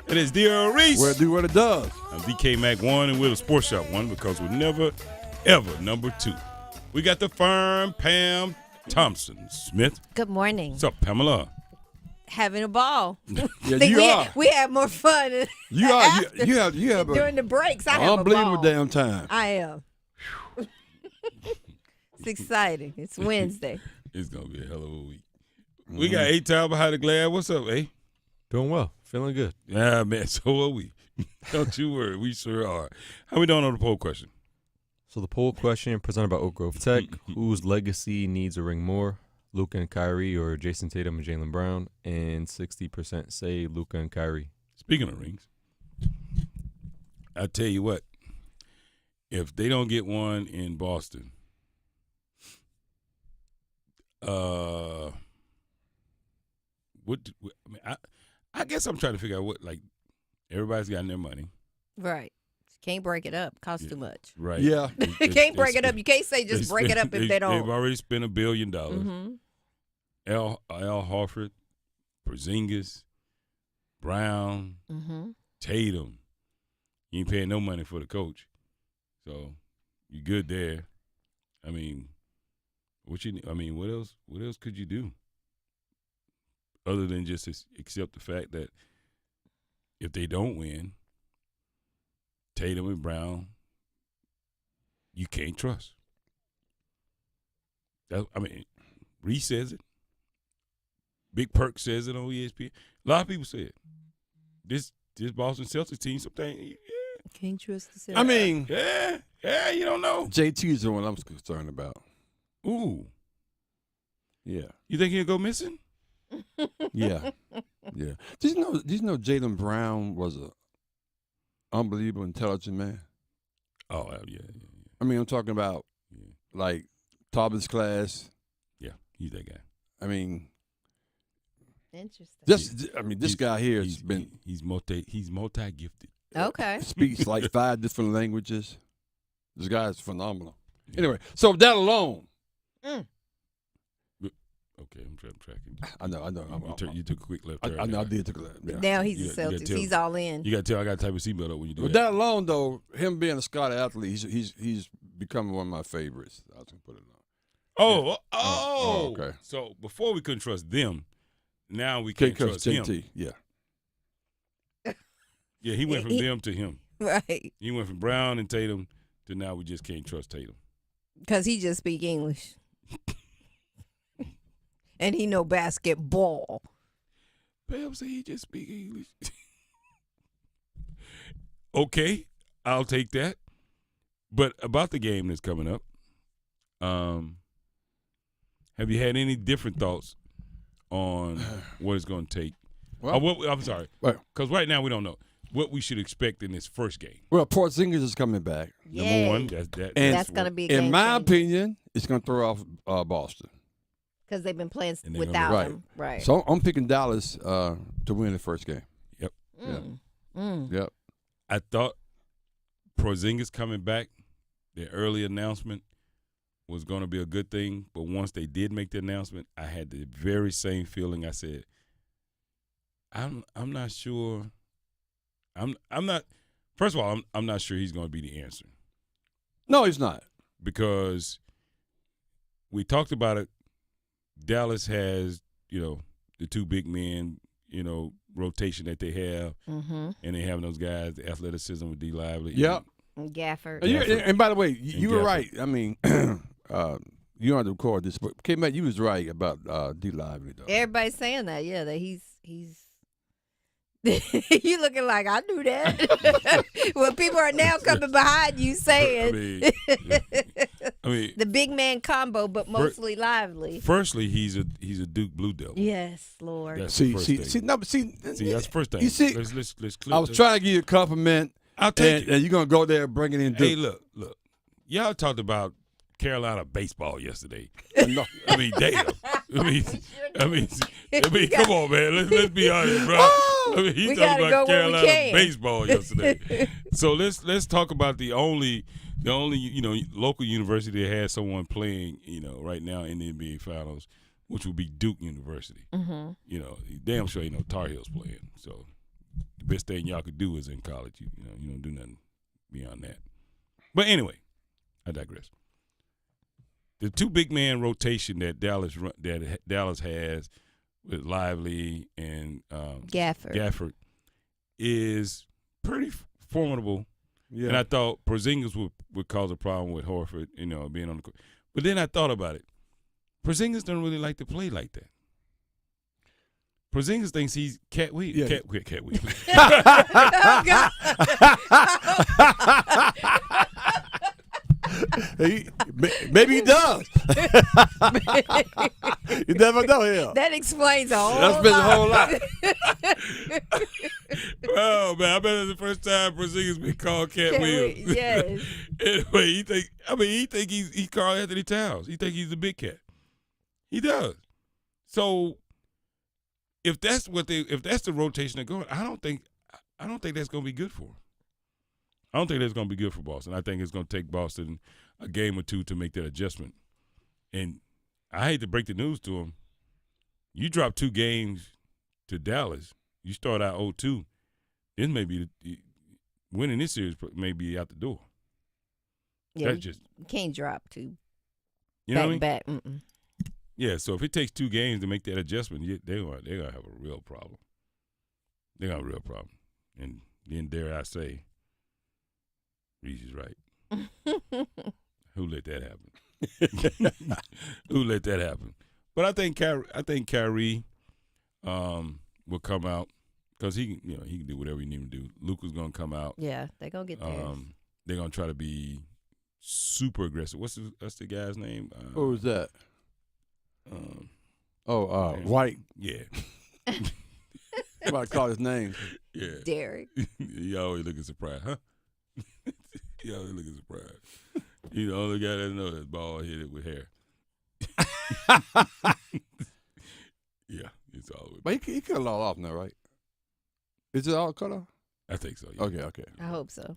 It is Angel Reese. Well, do what it does. I'm Kmac 1, and we're the Sports Shop 1 because we're never, ever number 2. We got the firm Pam Thompson-Smith. Good morning. What's up, Pamela? Having a ball. Yeah, Think you are. we have more fun. You are. You have during the breaks. I have a ball. unbelievable damn time. I am. It's exciting. It's Wednesday. It's gonna be a hell of a week. We got A-Town behind the glass. What's up, A? Doing well. Feeling good. Yeah, man. So are we. Don't you worry. We sure are. How we doing on the poll question? So the poll question presented by Oak Grove Tech: whose legacy needs a ring more, Luka and Kyrie or Jason Tatum and Jaylen Brown? And 60% say Luka and Kyrie. Speaking of rings, I tell you what. If they don't get one in Boston, I guess I'm trying to figure out what, like, everybody's got their money. Right. Can't break it up. Costs too much. Right. Yeah. Can't break it up. You can't say just break it up if they don't. They've already spent $1 billion. Mm-hmm. Al Horford, Porzingis, Brown, Tatum. You ain't paying no money for the coach. So you good there. I mean, What else? What else could you do other than just accept the fact that if they don't win, Tatum and Brown, you can't trust. Reese says it. Big Perk says it on ESPN. A lot of people say it. This Boston Celtics team, something. Can't trust the Celtics. I mean, yeah, you don't know. JT is the one I'm concerned about. Ooh. Yeah. You think he'll go missing? Yeah. Yeah. Did you know Jaylen Brown was a unbelievable intelligent man? Oh, yeah. I mean, I'm talking about like top of his class. Yeah, he's that guy. I mean, interesting. This guy here has he's multi-gifted. Okay. Speaks like 5 different languages. This guy is phenomenal. Anyway, so that alone. Okay, I'm tracking. I know. You took a quick left turn. I know. I did take a left. Yeah. Now he's a Celtics. He's all in. You got to tell I got to type of seatbelt up when you do that alone, though, him being a Scotty athlete, he's becoming one of my favorites. I was gonna put it on. Oh, okay. So before we couldn't trust them, now we can't trust him. JT, yeah. Yeah, he went from them to him. Right. He went from Brown and Tatum to now we just can't trust Tatum. Because he just speak English. And he know basketball. Pam said he just speak English. Okay, I'll take that. But about the game that's coming up, have you had any different thoughts on what it's going to take? I'm sorry. Because right now we don't know what we should expect in this first game. Well, Porzingis is coming back. Number one. That's going to be a game in my changer. opinion, it's going to throw off Boston. Because they've been playing without him. Right. So I'm picking Dallas to win the first game. Yep. Yep. I thought Porzingis coming back, the early announcement was going to be a good thing. But once they did make the announcement, I had the very same feeling. I said, I'm not sure. I'm not. First of all, I'm not sure he's going to be the answer. No, he's not. Because we talked about it. Dallas has, the two big men, rotation that they have, and they have those guys, the athleticism with D. Lively. Yep. And Gafford. And by the way, you were right. I mean, you don't have to record this, but Kmac, you was right about D. Lively, though. Everybody's saying that, yeah, that he's you looking like I knew that. Well, people are now coming behind you saying the big man combo, but mostly Lively. Firstly, he's a Duke Blue Devil. Yes, Lord. That's the first thing. See, that's the first thing. You see, let's I was trying to give you a compliment. I'll take it. And you're gonna go there and bring it in. Duke. Hey, look, y'all talked about Carolina baseball yesterday. No. I mean, damn. I mean, come on, man. Let's be honest, bro. He talked about Carolina baseball yesterday. So let's talk about the only local university that has someone playing, right now in the NBA Finals, which would be Duke University. Mm-hmm. Damn sure ain't no Tar Heels playing. So the best thing y'all could do is in college. You don't do nothing beyond that. But anyway, I digress. The two big man rotation that Dallas has with Lively and Gafford is pretty formidable. Yeah. And I thought Porzingis would cause a problem with Horford, being on the court. But then I thought about it. Porzingis don't really like to play like that. Porzingis thinks he's Cat Williams. Yeah. Cat Williams. Oh, God. Maybe he does. You never know here. That explains a whole That's been a whole lot. Oh, man, I bet it's the first time Porzingis been called Cat Williams. Yes. Anyway, he think he's Carl Anthony Towns. He think he's the big cat. He does. So if that's the rotation they're going, I don't think that's going to be good for him. I don't think that's going to be good for Boston. I think it's going to take Boston a game or two to make that adjustment. And I hate to break the news to him. You drop 2 games to Dallas. You start out 0-2. Then maybe winning this series may be out the door. Yeah, That's you can't drop 2. You know what I mean? Back. Mm-mm. Yeah, so if it takes 2 games to make that adjustment, they're going to have a real problem. They're going to have a real problem. And then, dare I say, Reese is right. Who let that happen? Who let that happen? But I think Kyrie will come out because he can do whatever he need to do. Luka's going to come out. Yeah, they're going to get theirs. They're going to try to be super aggressive. What's the guy's name? Who was that? White. Yeah. Somebody call his name. Yeah. Derek. You always looking surprised, huh? You always looking surprised. He's the only guy that knows that's bald headed with hair. Yeah, it's all. But he cut it all off now, right? Is it all cut off? I think so. Yeah. Okay. I hope so.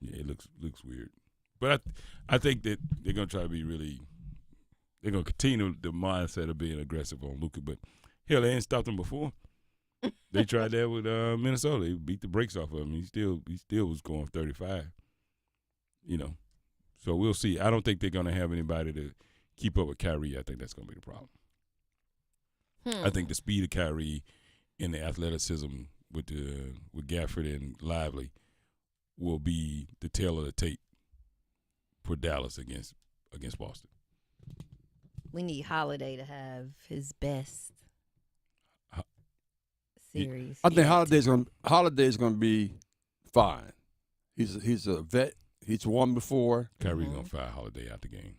Yeah, it looks weird, but I think that they're gonna try to be really. They're gonna continue the mindset of being aggressive on Luka, but hell, they ain't stopped him before. They tried that with Minnesota. They beat the brakes off of him. He still was going 35. So we'll see. I don't think they're gonna have anybody to keep up with Kyrie. I think that's gonna be the problem. I think the speed of Kyrie and the athleticism with Gafford and Lively will be the tail of the tape for Dallas against Boston. We need Holiday to have his best series. I think Holiday's gonna be fine. He's a vet. He's won before. Kyrie's gonna fire Holiday out the game.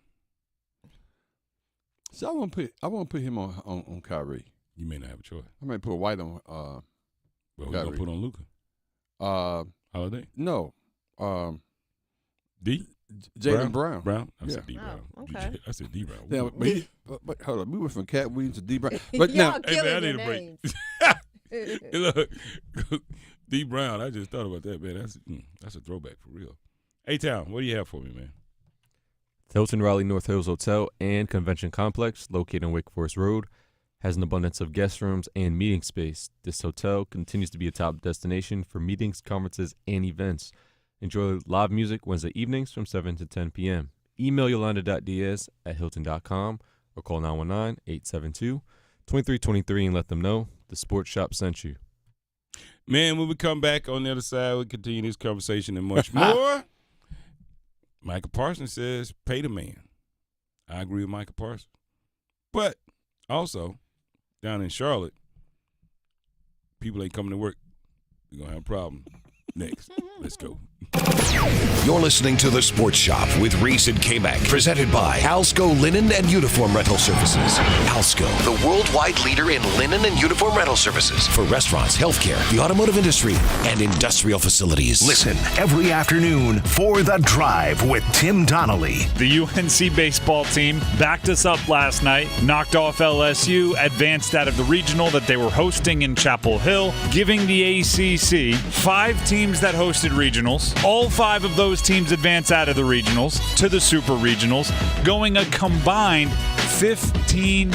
So I want to put him on Kyrie. You may not have a choice. I may put White on. Well, who's gonna put on Luka? Holiday? No. D. Jaylen Brown. I said D Brown. Oh, okay. I said D Brown. Yeah, but hold on, we went from Cat Williams to D Brown. But now, hey man, I need a break. Look, D Brown. I just thought about that, man. That's a throwback for real. A-Town, what do you have for me, man? The Hilton Raleigh North Hills Hotel and Convention Complex, located on Wake Forest Road, has an abundance of guest rooms and meeting space. This hotel continues to be a top destination for meetings, conferences, and events. Enjoy live music Wednesday evenings from 7 to 10 p.m. Email yolanda.diaz@hilton.com or call 919-872-2323 and let them know the Sports Shop sent you. Man, when we come back on the other side, we'll continue this conversation and much more. Micah Parsons says, pay the man. I agree with Micah Parsons. But also, down in Charlotte, people ain't coming to work. We're going to have a problem. Next, let's go. You're listening to The Sports Shop with Reese and Kmac, presented by Alsco Linen and Uniform Rental Services. Alsco, the worldwide leader in linen and uniform rental services for restaurants, healthcare, the automotive industry, and industrial facilities. Listen every afternoon for The Drive with Tim Donnelly. The UNC baseball team backed us up last night, knocked off LSU, advanced out of the regional that they were hosting in Chapel Hill, giving the ACC 5 teams that hosted regionals. All 5 of those teams advance out of the regionals to the super regionals, going a combined 15-1.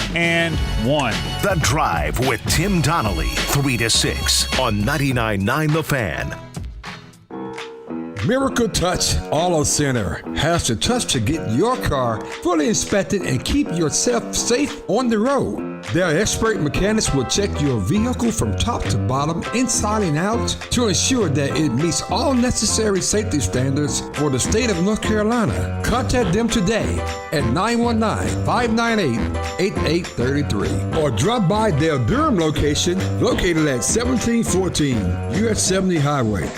The Drive with Tim Donnelly, 3 to 6 on 99.9 The Fan. Miracle Touch Auto Center has the touch to get your car fully inspected and keep yourself safe on the road. Their expert mechanics will check your vehicle from top to bottom, inside and out, to ensure that it meets all necessary safety standards for the state of North Carolina. Contact them today at 919-598-8833 or drop by their Durham location located at 1714 US 70 Highway.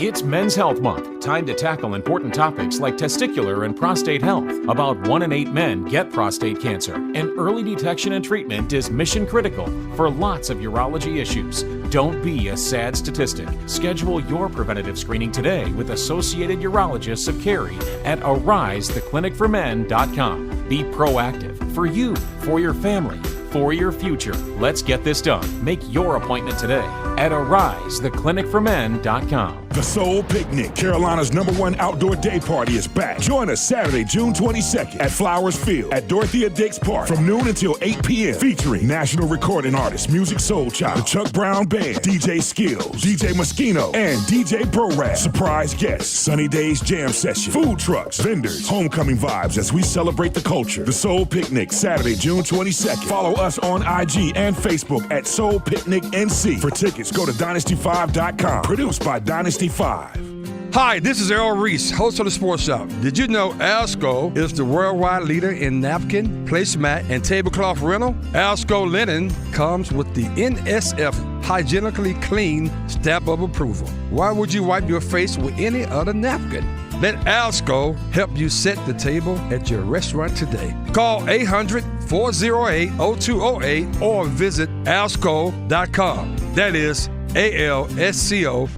It's Men's Health Month. Time to tackle important topics like testicular and prostate health. About 1 in 8 men get prostate cancer, and early detection and treatment is mission critical for lots of urology issues. Don't be a sad statistic. Schedule your preventative screening today with Associated Urologists of Cary at arisetheclinicformen.com. Be proactive for you, for your family, for your future. Let's get this done. Make your appointment today at arisetheclinicformen.com. The Soul Picnic, Carolina's #1 outdoor day party, is back. Join us Saturday, June 22nd at Flowers Field at Dorothea Dix Park from noon until 8 p.m. Featuring national recording artist Music Soul Child, the Chuck Brown Band, DJ Skills, DJ Moschino, and DJ Bro-Rap. Surprise guests, Sunny Days Jam Session, food trucks, vendors, homecoming vibes as we celebrate the culture. The Soul Picnic, Saturday, June 22nd. Follow us on IG and Facebook at Soul Picnic NC. For tickets, go to Dynasty5.com. Produced by Dynasty 5. Hi, this is Angel Reese, host of the Sports Shop. Did you know Alsco is the worldwide leader in napkin, placemat, and tablecloth rental? Alsco linen comes with the NSF hygienically clean stamp of approval. Why would you wipe your face with any other napkin? Let Alsco help you set the table at your restaurant today. Call 800-408-0208 or visit alsco.com. That is ALSCO.com.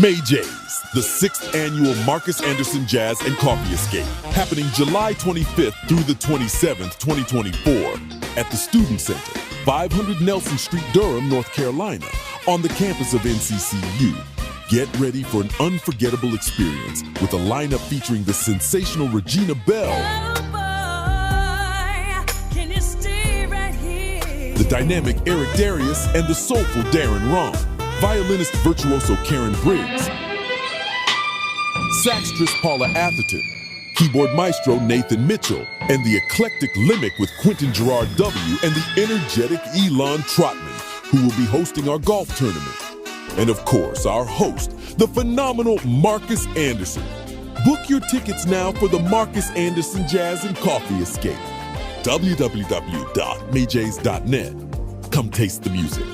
May J's, the 6th annual Marcus Anderson Jazz and Coffee Escape, happening July 25th through the 27th, 2024, at the Student Center, 500 Nelson Street, Durham, North Carolina, on the campus of NCCU. Get ready for an unforgettable experience with a lineup featuring the sensational Regina Bell, the dynamic Eric Darius, and the soulful Darren Ron. Violinist virtuoso Karen Briggs, saxtress Paula Atherton, keyboard maestro Nathan Mitchell, and the eclectic Limerick with Quentin Gerard W. and the energetic Elon Trotman, who will be hosting our golf tournament. And of course, our host, the phenomenal Marcus Anderson. Book your tickets now for the Marcus Anderson Jazz and Coffee Escape. www.mayjays.net. Come taste the music.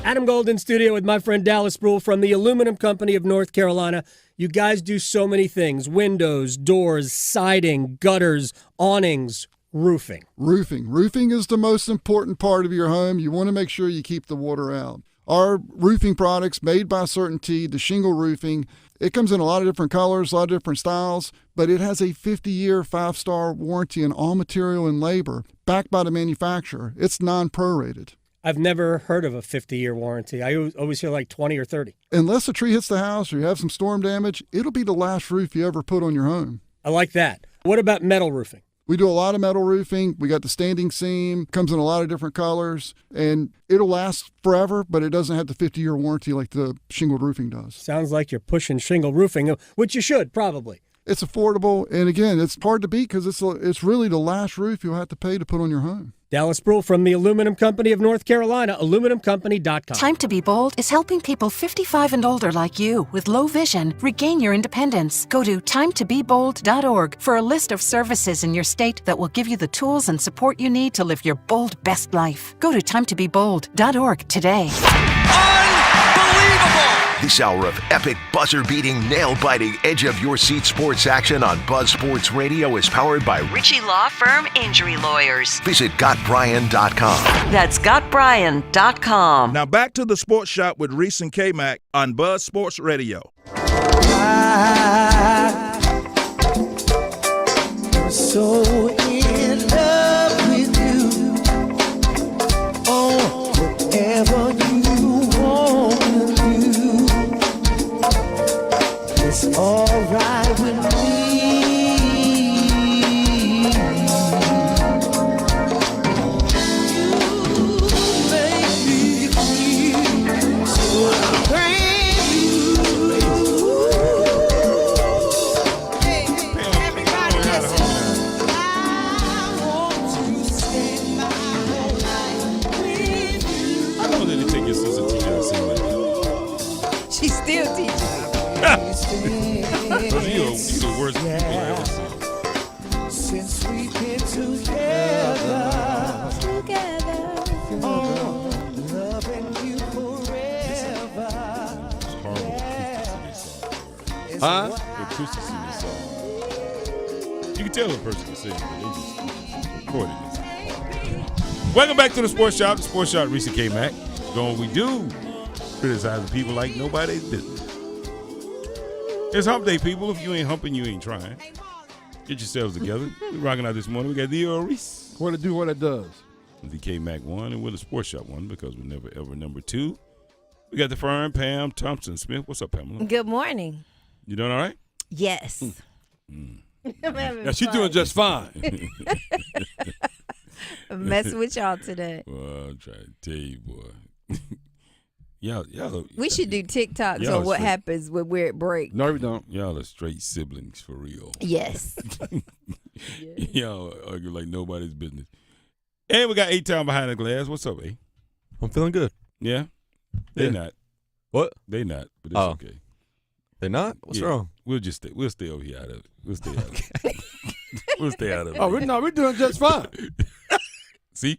Adam Gold in studio with my friend Dallas Brule from the Aluminum Company of North Carolina. You guys do so many things: windows, doors, siding, gutters, awnings, roofing. Roofing is the most important part of your home. You want to make sure you keep the water out. Our roofing products made by Certainty, the shingle roofing, it comes in a lot of different colors, a lot of different styles, but it has a 50-year, 5-star warranty on all material and labor, backed by the manufacturer. It's non-prorated. I've never heard of a 50-year warranty. I always hear like 20 or 30. Unless a tree hits the house or you have some storm damage, it'll be the last roof you ever put on your home. I like that. What about metal roofing? We do a lot of metal roofing. We got the standing seam, comes in a lot of different colors, and it'll last forever, but it doesn't have the 50-year warranty like the shingled roofing does. Sounds like you're pushing shingle roofing, which you should probably. It's affordable, and again, it's hard to beat because it's really the last roof you'll have to pay to put on your home. Dallas Brule from the Aluminum Company of North Carolina, aluminumcompany.com. Time to be Bold is helping people 55 and older like you with low vision regain your independence. Go to timetobebold.org for a list of services in your state that will give you the tools and support you need to live your bold best life. Go to timetobebold.org today. This hour of epic, buzzer-beating, nail-biting, edge-of-your-seat sports action on Buzz Sports Radio is powered by Ritchie Law Firm Injury Lawyers. Visit GotBryan.com. That's GotBryan.com. Now back to the Sports Shop with Reese and Kmac on Buzz Sports Radio. I'm so in love with you. Oh, whatever you want to do, it's all right with me. You make me feel so brand new. Hey, everybody listen. I want to spend my whole life with you. I know that it take your sister to teach her to sing like that. She's still teaching. You're the worst people I ever seen. Since we've been together, oh, loving you forever. Huh? The acoustics in this song. You can tell a person can sing, but they just recorded this. Welcome back to the Sports Shop. The Sports Shop, Reese and Kmac. Doing what we do. Criticizing people like nobody's business. It's hump day, people. If you ain't humping, you ain't trying. Get yourselves together. We're rocking out this morning. We got Angel Reese. What it do, what it does. The Kmac won, and we're the Sports Shop won because we're never ever number 2. We got the firm, Pam Thompson Smith. What's up, Pamela? Good morning. You doing all right? Yes. Now she's doing just fine. I'm messing with y'all today. Well, I'm trying to tell you, boy. y'all. We should do TikToks y'all on what straight- happens when we're at break. No, we don't. Y'all are straight siblings for real. Yes. Y'all argue like nobody's business. And we got A-Town behind the glass. What's up, A? I'm feeling good. Yeah? They Yeah. not. What? They not, but it's Oh. okay. They not? What's Yeah. wrong? We'll stay over here out of it. We'll stay out of it. We'll stay out of it. Oh, we're doing just fine. See,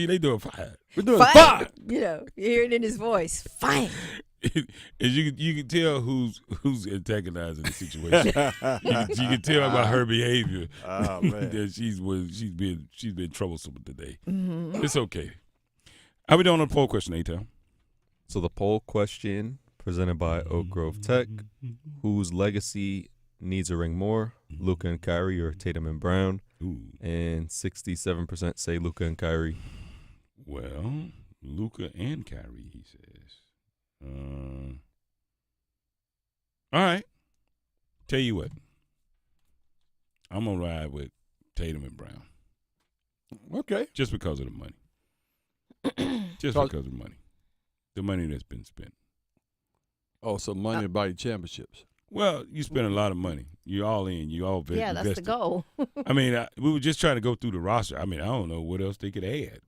they doing fine. We're doing Fine. fine. You know, you hear it in his voice. Fine. And you can tell who's antagonizing the situation. you can tell by her behavior that she's been troublesome today. Mm-hmm. It's okay. How we doing on the poll question, A-Town? So the poll question presented by Oak Grove Tech: whose legacy needs a ring more, Luka and Kyrie or Tatum and Brown? Ooh. And 67% say Luka and Kyrie. Well, Luka and Kyrie, he says. All right. Tell you what. I'm going to ride with Tatum and Brown. Okay. Just because of the money. Just because of the money. The money that's been spent. Oh, so money to buy you championships. Well, you spend a lot of money. You're all in. You all invested. Yeah, that's the goal. I mean, we were just trying to go through the roster. I mean, I don't know what else they could add.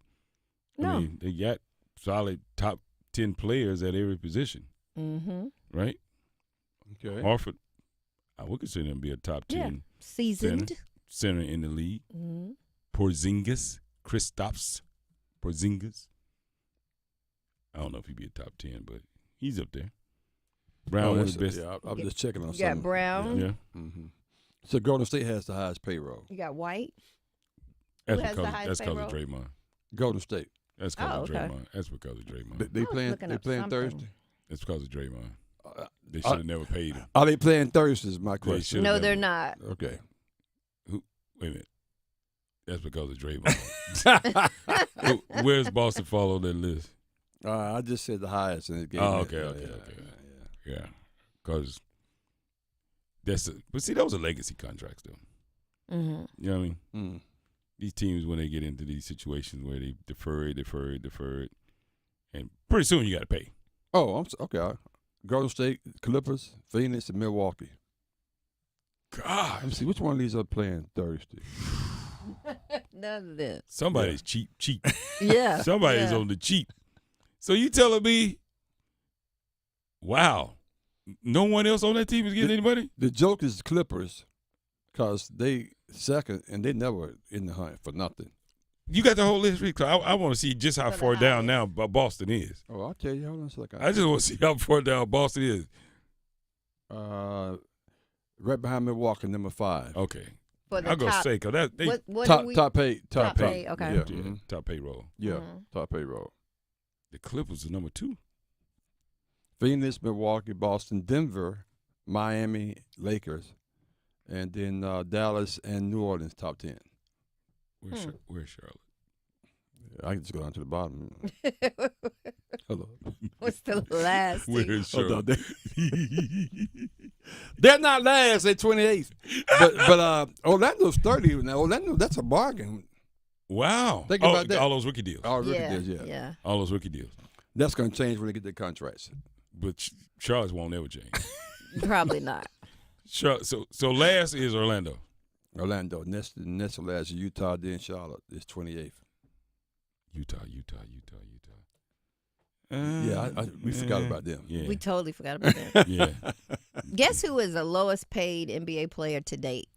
No. I mean, they got solid top 10 players at every position. Mm-hmm. Right? Okay. Horford, I would consider him to be a top 10 Yeah. Seasoned. center in the league. Mm-hmm. Porzingis, Kristaps Porzingis. I don't know if he'd be a top 10, but he's up there. Brown was the best. Yeah, I'm just checking on You something. got Brown. Yeah. Mm-hmm. So Golden State has the highest payroll. You got White. That's Who has the because highest of payroll? Draymond. Golden State. That's because Oh, of okay. Draymond. That's because of Draymond. They I was playing. looking They up playing something. Thursday. That's because of Draymond. They should have never paid him. Are they playing Thursday? Is my They question. should've No, never- they're not. Okay. Wait a minute. That's because of Draymond. Where's Boston fall on that list? I just said the highest in the game. Oh, okay. Yeah, because but see, those are legacy contracts, though. Mm-hmm. You know what I mean? Mm. These teams, when they get into these situations where they defer it, and pretty soon you got to pay. Oh, okay. Golden State, Clippers, Phoenix, and Milwaukee. God, let me see which one of these are playing Thursday. None of them. Somebody's cheap. Yeah. Somebody's yeah. on the cheap. So you telling me, wow, no one else on that team is getting anybody? The joke is Clippers, because they second and they never in the hunt for nothing. You got the whole list, Rick. I want to see just how far down now Boston is. Oh, I'll tell you. Hold on a second. I just want to see how far down Boston is. Right behind Milwaukee, number 5. Okay. For the I'm going to top- say, because that they what top do we- top pay. Top pay, okay. Yeah. yeah, top payroll. Yeah. Mhm. Top payroll. The Clippers are number 2. Phoenix, Milwaukee, Boston, Denver, Miami, Lakers, and then Dallas and New Orleans top 10. Where's Charlotte? I can just go down to the bottom. Hello. What's the last? Where's team? Charlotte? They're not last. They're 28th. But Orlando's 30. Now, Orlando, that's a bargain. Wow. Think about that. All those rookie deals. All rookie Yeah, deals, yeah. All those rookie deals. That's going to change when they get their contracts. But Charlotte won't ever change. Probably not. So last is Orlando. Orlando. Next to last is Utah, then Charlotte is 28th. Utah. We forgot about them. Yeah. We totally forgot about them. Yeah. Guess who is the lowest paid NBA player to date?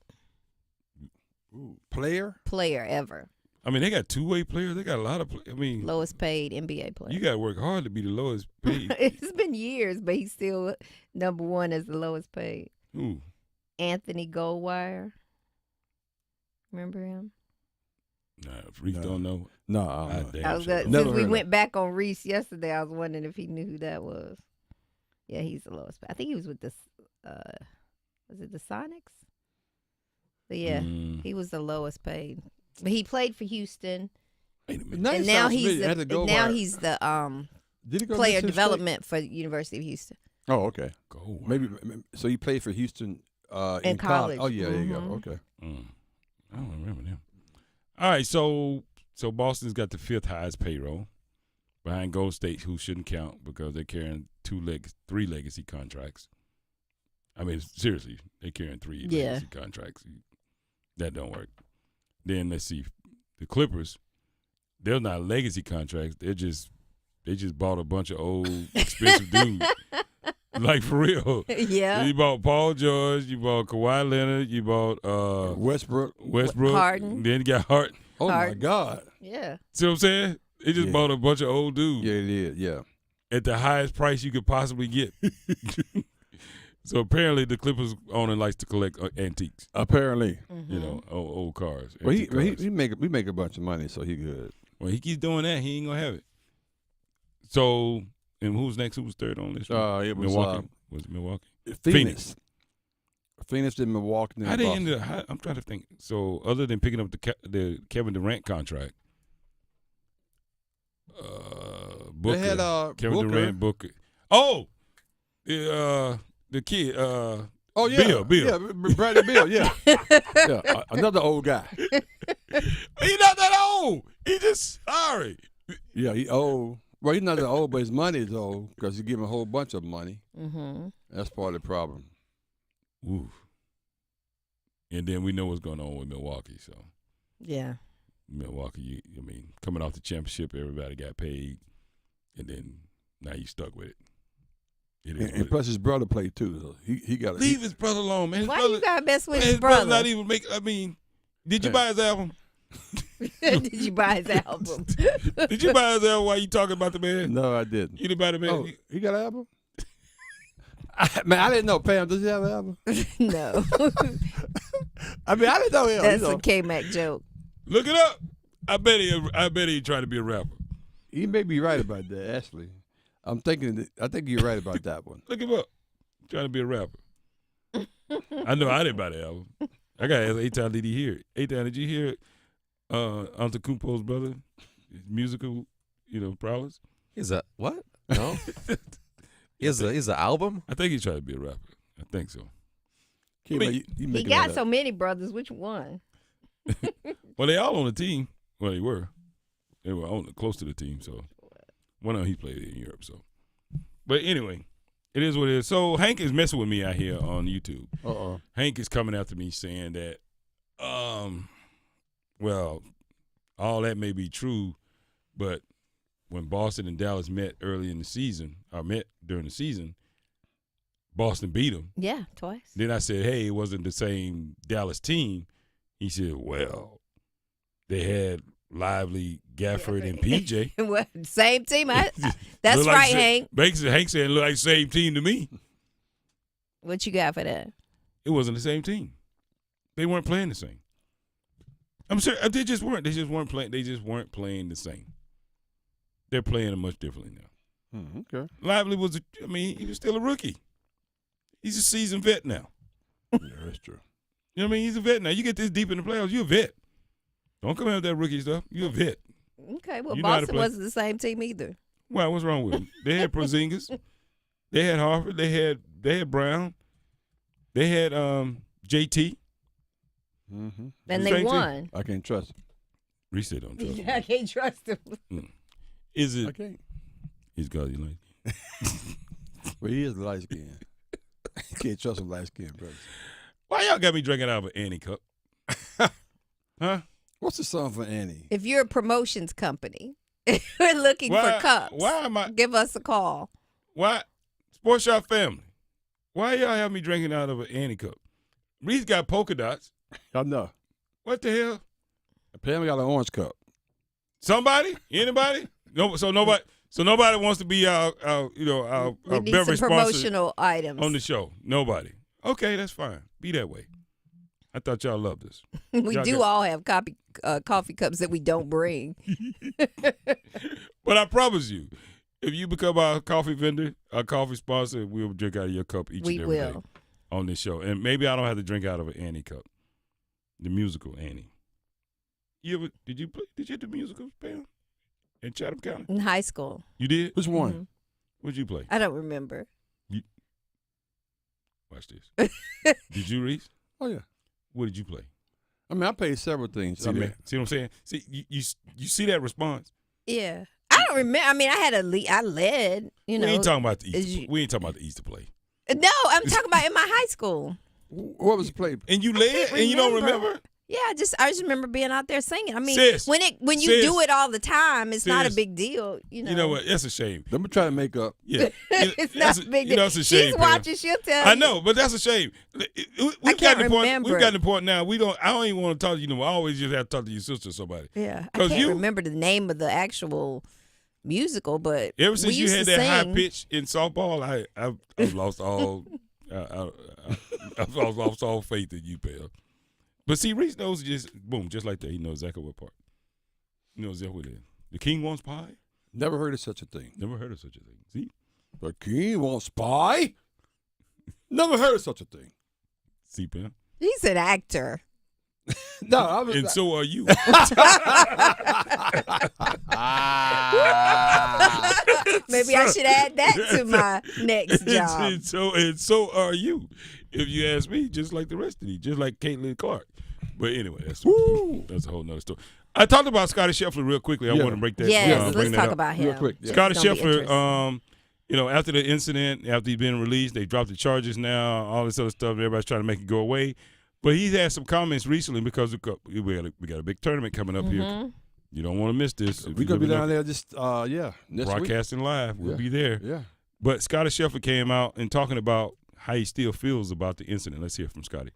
Player? Player ever. I mean, they got two-way players. They got a lot of I mean, Lowest paid NBA player. you got to work hard to be the lowest paid. It's been years, but he's still number one as the lowest paid. Ooh. Anthony Goldwire. Remember him? Nah, if Reese don't know. No, I was gonna, since we went back on Reese yesterday, I was wondering if he knew who that was. Yeah, he's the lowest. I think he was with the, was it the Sonics? But yeah, he was the lowest paid. But he played for Houston, Wait a minute. And now he's the Did he go to player Mississippi development for University of Houston. Oh, okay. Go. Maybe so. He played for Houston in college. Oh, yeah, there you go. Mhm. Okay. I don't remember them. All right, so Boston's got the 5th highest payroll behind Golden State, who shouldn't count because they're carrying 3 legacy contracts. I mean, seriously, they're carrying 3 legacy contracts. That don't work. Then let's see, the Clippers. They're not legacy contracts. They just bought a bunch of old expensive dudes. Like, for real. Yeah. You bought Paul George. You bought Kawhi Leonard. You bought Westbrook. Harden. Then you got Harden. Oh, my God. Yeah. See what I'm saying? They just bought a bunch of old dudes. Yeah, it is. Yeah. At the highest price you could possibly get. So apparently the Clippers owner likes to collect antiques. Apparently. You know, old cars. Well, antique cars. we make a bunch of money, so he good. Well, he keeps doing that. He ain't going to have it. So, and who's next? Who was third on this one? It was Milwaukee. Was it Milwaukee? Phoenix. Phoenix did Milwaukee. How they ended up, I'm trying to think. So, other than picking up the Kevin Durant contract, Booker. They had Kevin Booker. Durant, Booker. Oh, the kid. Oh, yeah. Bill. Yeah, Bradley Bill, yeah. Yeah, another old guy. He's not that old. He just sorry. Yeah, he old. Well, he's not that old, but his money is old because you give him a whole bunch of money. Mm-hmm. That's part of the problem. Ooh. And then we know what's going on with Milwaukee. So Yeah. Milwaukee, coming off the championship, everybody got paid, and then now you stuck with it. And plus his brother played too. So he got to leave his brother alone, man. Why you gotta mess with his his brother? not even make. Did you buy his album? Did you buy his album? Did you buy his album while you talking about the man? No, I didn't. You didn't buy the man? Oh, he got an album? Man, I didn't know. Pam, does he have an album? No. I didn't know him. That's a Kmac joke. Look it up. I bet he trying to be a rapper. He may be right about that, actually. I think you're right about that one. Look him up. Trying to be a rapper. I know I didn't buy the album. I got to ask A-Town, did he hear it? A-Town, did you hear Antetokounmpo's brother? His musical, prowess? He's a what? No. He's an album? I think he's trying to be a rapper. I think so. He got so many brothers. Which one? Well, they all on the team. Well, they were. They were close to the team, so one of them he played in Europe. So, but anyway, it is what it is. So Hank is messing with me out here on YouTube. Hank is coming after me saying that, well, all that may be true, but when Boston and Dallas met early in the season, or met during the season, Boston beat them. Yeah, twice. Then I said, hey, it wasn't the same Dallas team. He said, well, they had Lively, Gafford, and PJ. Well, same team. That's Look like right, Hank. Hank said it looked like the same team to me. What you got for that? It wasn't the same team. They weren't playing the same. I'm sure they just weren't. They just weren't playing. They just weren't playing the same. They're playing it much differently now. Okay. Lively was, he was still a rookie. He's a seasoned vet now. Yeah, that's true. You know what I mean? He's a vet now. You get this deep in the playoffs, you're a vet. Don't come out with that rookie stuff. You're a vet. Okay, well, You know how to Boston play. wasn't the same team either. Why? What's wrong with them? They had Porzingis. They had Harvard. They had Brown. They had JT. Mm-hmm. And they won. I can't trust him. Reese said don't trust him. I can't trust him. Is it? I can't. He's got you like. Well, he is light skinned. Can't trust him light skinned, brother. Why y'all got me drinking out of an Annie cup? Huh? What's the song for Annie? If you're a promotions company, we're looking for cups. Why am I? Give us a call. Why? Sports Shop family. Why y'all have me drinking out of an Annie cup? Reese got polka dots. I know. What the hell? Pam got an orange cup. Somebody? Anybody? No. So nobody wants to be our We need beverage some promotional items on the show. Nobody. Okay, that's fine. Be that way. I thought y'all loved us. We Y'all do got- all have coffee cups that we don't bring. But I promise you, if you become our coffee vendor, our coffee sponsor, we'll drink out of your cup each We and every day will. on this show. And maybe I don't have to drink out of an Annie cup, the musical Annie. Did you do musicals, Pam? In Chatham County? In high school. You did? Which one? What'd you play? I don't remember. Watch this. Did you, Reese? Oh, yeah. What did you play? I mean, I played several things. See what I'm saying? See, you see that response? Yeah. I don't remember. I mean, I had a lead. I led, you know. We ain't talking about the Easter. We ain't talking about the Easter play. No, I'm talking about in my high school. What was the play? And you led, and you don't remember? Yeah, I just remember being out there singing. I mean, Sis, when you do it all the time, it's not a big deal. You know. You know what? That's a shame. Let me try to make up. Yeah, it's not a big deal. You know, it's a shame. She's watching. She'll tell I you. know, but that's a shame. I can't remember. We've gotten to the point now. I don't even want to talk to you no more. I always just have to talk to your sister or somebody. Yeah, I can't remember the name of the actual musical, but ever since we you used had to that sing. high pitch in softball, I've lost all I've lost all faith in you, pal. But see, Reese knows just like that. He knows exactly what part. He knows exactly what it is. The king wants pie? Never heard of such a thing. Never heard of such a thing. See? The king wants pie? Never heard of such a thing. See, Pam? He's an actor. No, I was. And so are you. Maybe I should add that to my next job. And so are you, if you ask me, just like the rest of you, just like Caitlin Clark. But anyway, that's a whole nother story. I talked about Scotty Scheffler real quickly. I want to break that. Yes, bring let's that talk up. about him. Real quick. Yeah. Scotty Scheffler, after the incident, after he's been released, they dropped the charges now, all this other stuff. Everybody's trying to make it go away. But he's had some comments recently because we got a big tournament coming up here. You don't want to miss this. We're going to be down there just, next broadcasting week. live. We'll be there. Yeah. But Scotty Scheffler came out and talking about how he still feels about the incident. Let's hear from Scotty.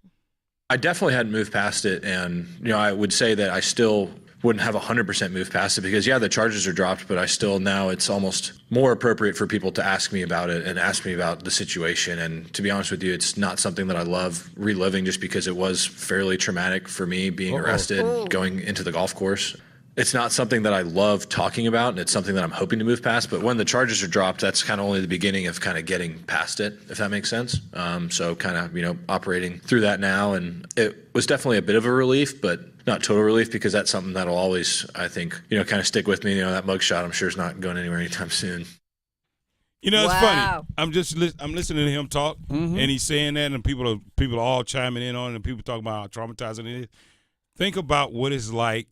I definitely hadn't moved past it, and I would say that I still wouldn't have 100% moved past it because the charges are dropped, but I still now it's almost more appropriate for people to ask me about it and ask me about the situation. And to be honest with you, it's not something that I love reliving just because it was fairly traumatic for me being arrested going into the golf course. It's not something that I love talking about, and it's something that I'm hoping to move past. But when the charges are dropped, that's kind of only the beginning of kind of getting past it, if that makes sense. So kind of, operating through that now. And it was definitely a bit of a relief, but not total relief because that's something that'll always, I think, kind of stick with me. That mugshot, I'm sure, is not going anywhere anytime soon. It's funny. I'm listening to him talk, and he's saying that, and people are all chiming in on it, and people talking about how traumatizing it is. Think about what it's like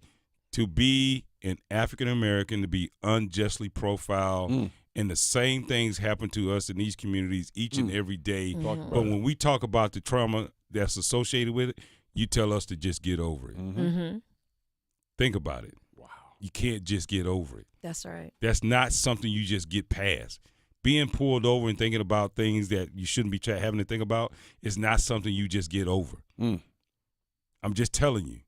to be an African American, to be unjustly profiled, and the same things happen to us in these communities each and every day. But when we talk about the trauma that's associated with it, you tell us to just get over it. Think about it. Wow. You can't just get over it. That's right. That's not something you just get past. Being pulled over and thinking about things that you shouldn't be having to think about is not something you just get over. I'm just telling you.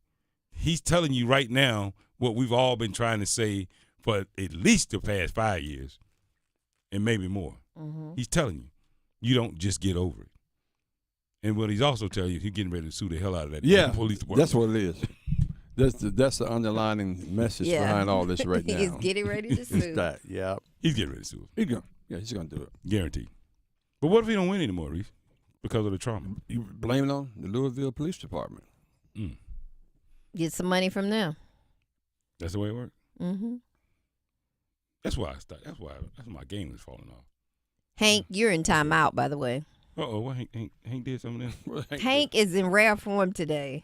He's telling you right now what we've all been trying to say for at least the past 5 years and maybe more. He's telling you, you don't just get over it. And what he's also telling you, he's getting ready to sue the hell out of that police department. That's what it is. That's the underlining message behind all this right now. He's getting ready to sue. It's that, yeah. He's getting ready to sue. He's going to do it. Guaranteed. But what if he don't win anymore, Reese? Because of the trauma. You blame it on the Louisville Police Department. Get some money from them. That's the way it works. Mm-hmm. That's why that's my game is falling off. Hank, you're in timeout, by the way. What Hank did something else? Hank is in rare form today.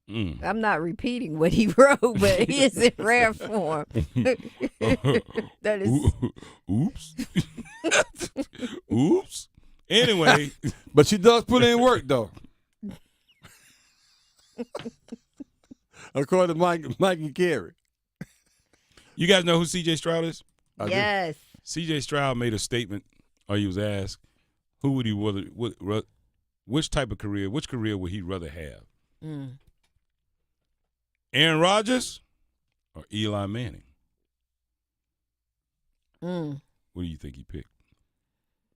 I'm not repeating what he wrote, but he is in rare form. That is. Oops. Oops. Anyway, but she does put in work though. According to Mike and Carey. You guys know who C.J. Stroud is? Yes. C.J. Stroud made a statement, or he was asked, who would he which career would he rather have? Aaron Rodgers or Eli Manning? What do you think he picked?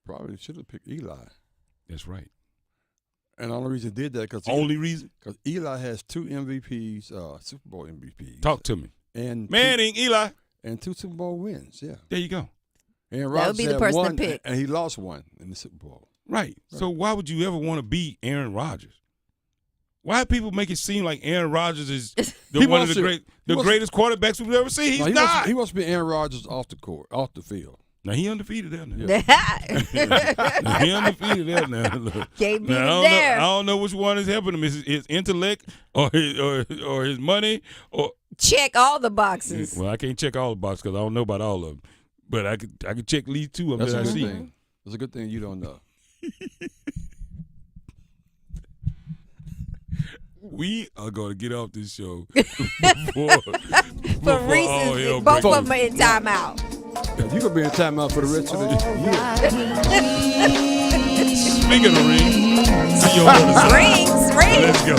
Probably should have picked Eli. That's right. And the only reason he did that because Eli has 2 MVPs, Super Bowl MVPs. Talk to me. And Manning, Eli, and 2 Super Bowl wins. Yeah, there you go. And that would be the person to pick. And he lost one in the Super Bowl. Right. So why would you ever want to beat Aaron Rodgers? Why do people make it seem like Aaron Rodgers is one of the greatest quarterbacks we've ever seen? He's not. He wants to be Aaron Rodgers off the court, off the field. Now he undefeated there now. He undefeated there now. Can't beat now, him there. I don't know which one is helping him. His intellect or his money or check all the boxes. Well, I can't check all the boxes because I don't know about all of them. But I could check at least 2 of them That's that I a good see. thing. It's a good thing you don't know. We are going to get off this show before reasons. Both of them are in timeout. Yeah, you could be in timeout for the rest of the year. Speaking of rings, rings. Let's go.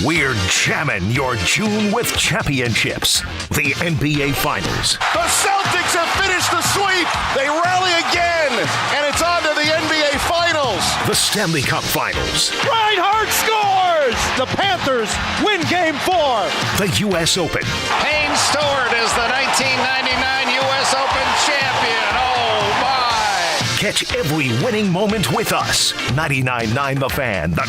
We're jamming your June with championships. The NBA Finals. The Celtics have finished the sweep. They rally again, and it's on to the NBA Finals. The Stanley Cup Finals. Reinhardt scores. The Panthers win Game 4. The U.S. Open. Payne Stewart is the 1999 U.S. Open champion. Oh, my. Catch every winning moment with us. 99.9 The Fan, the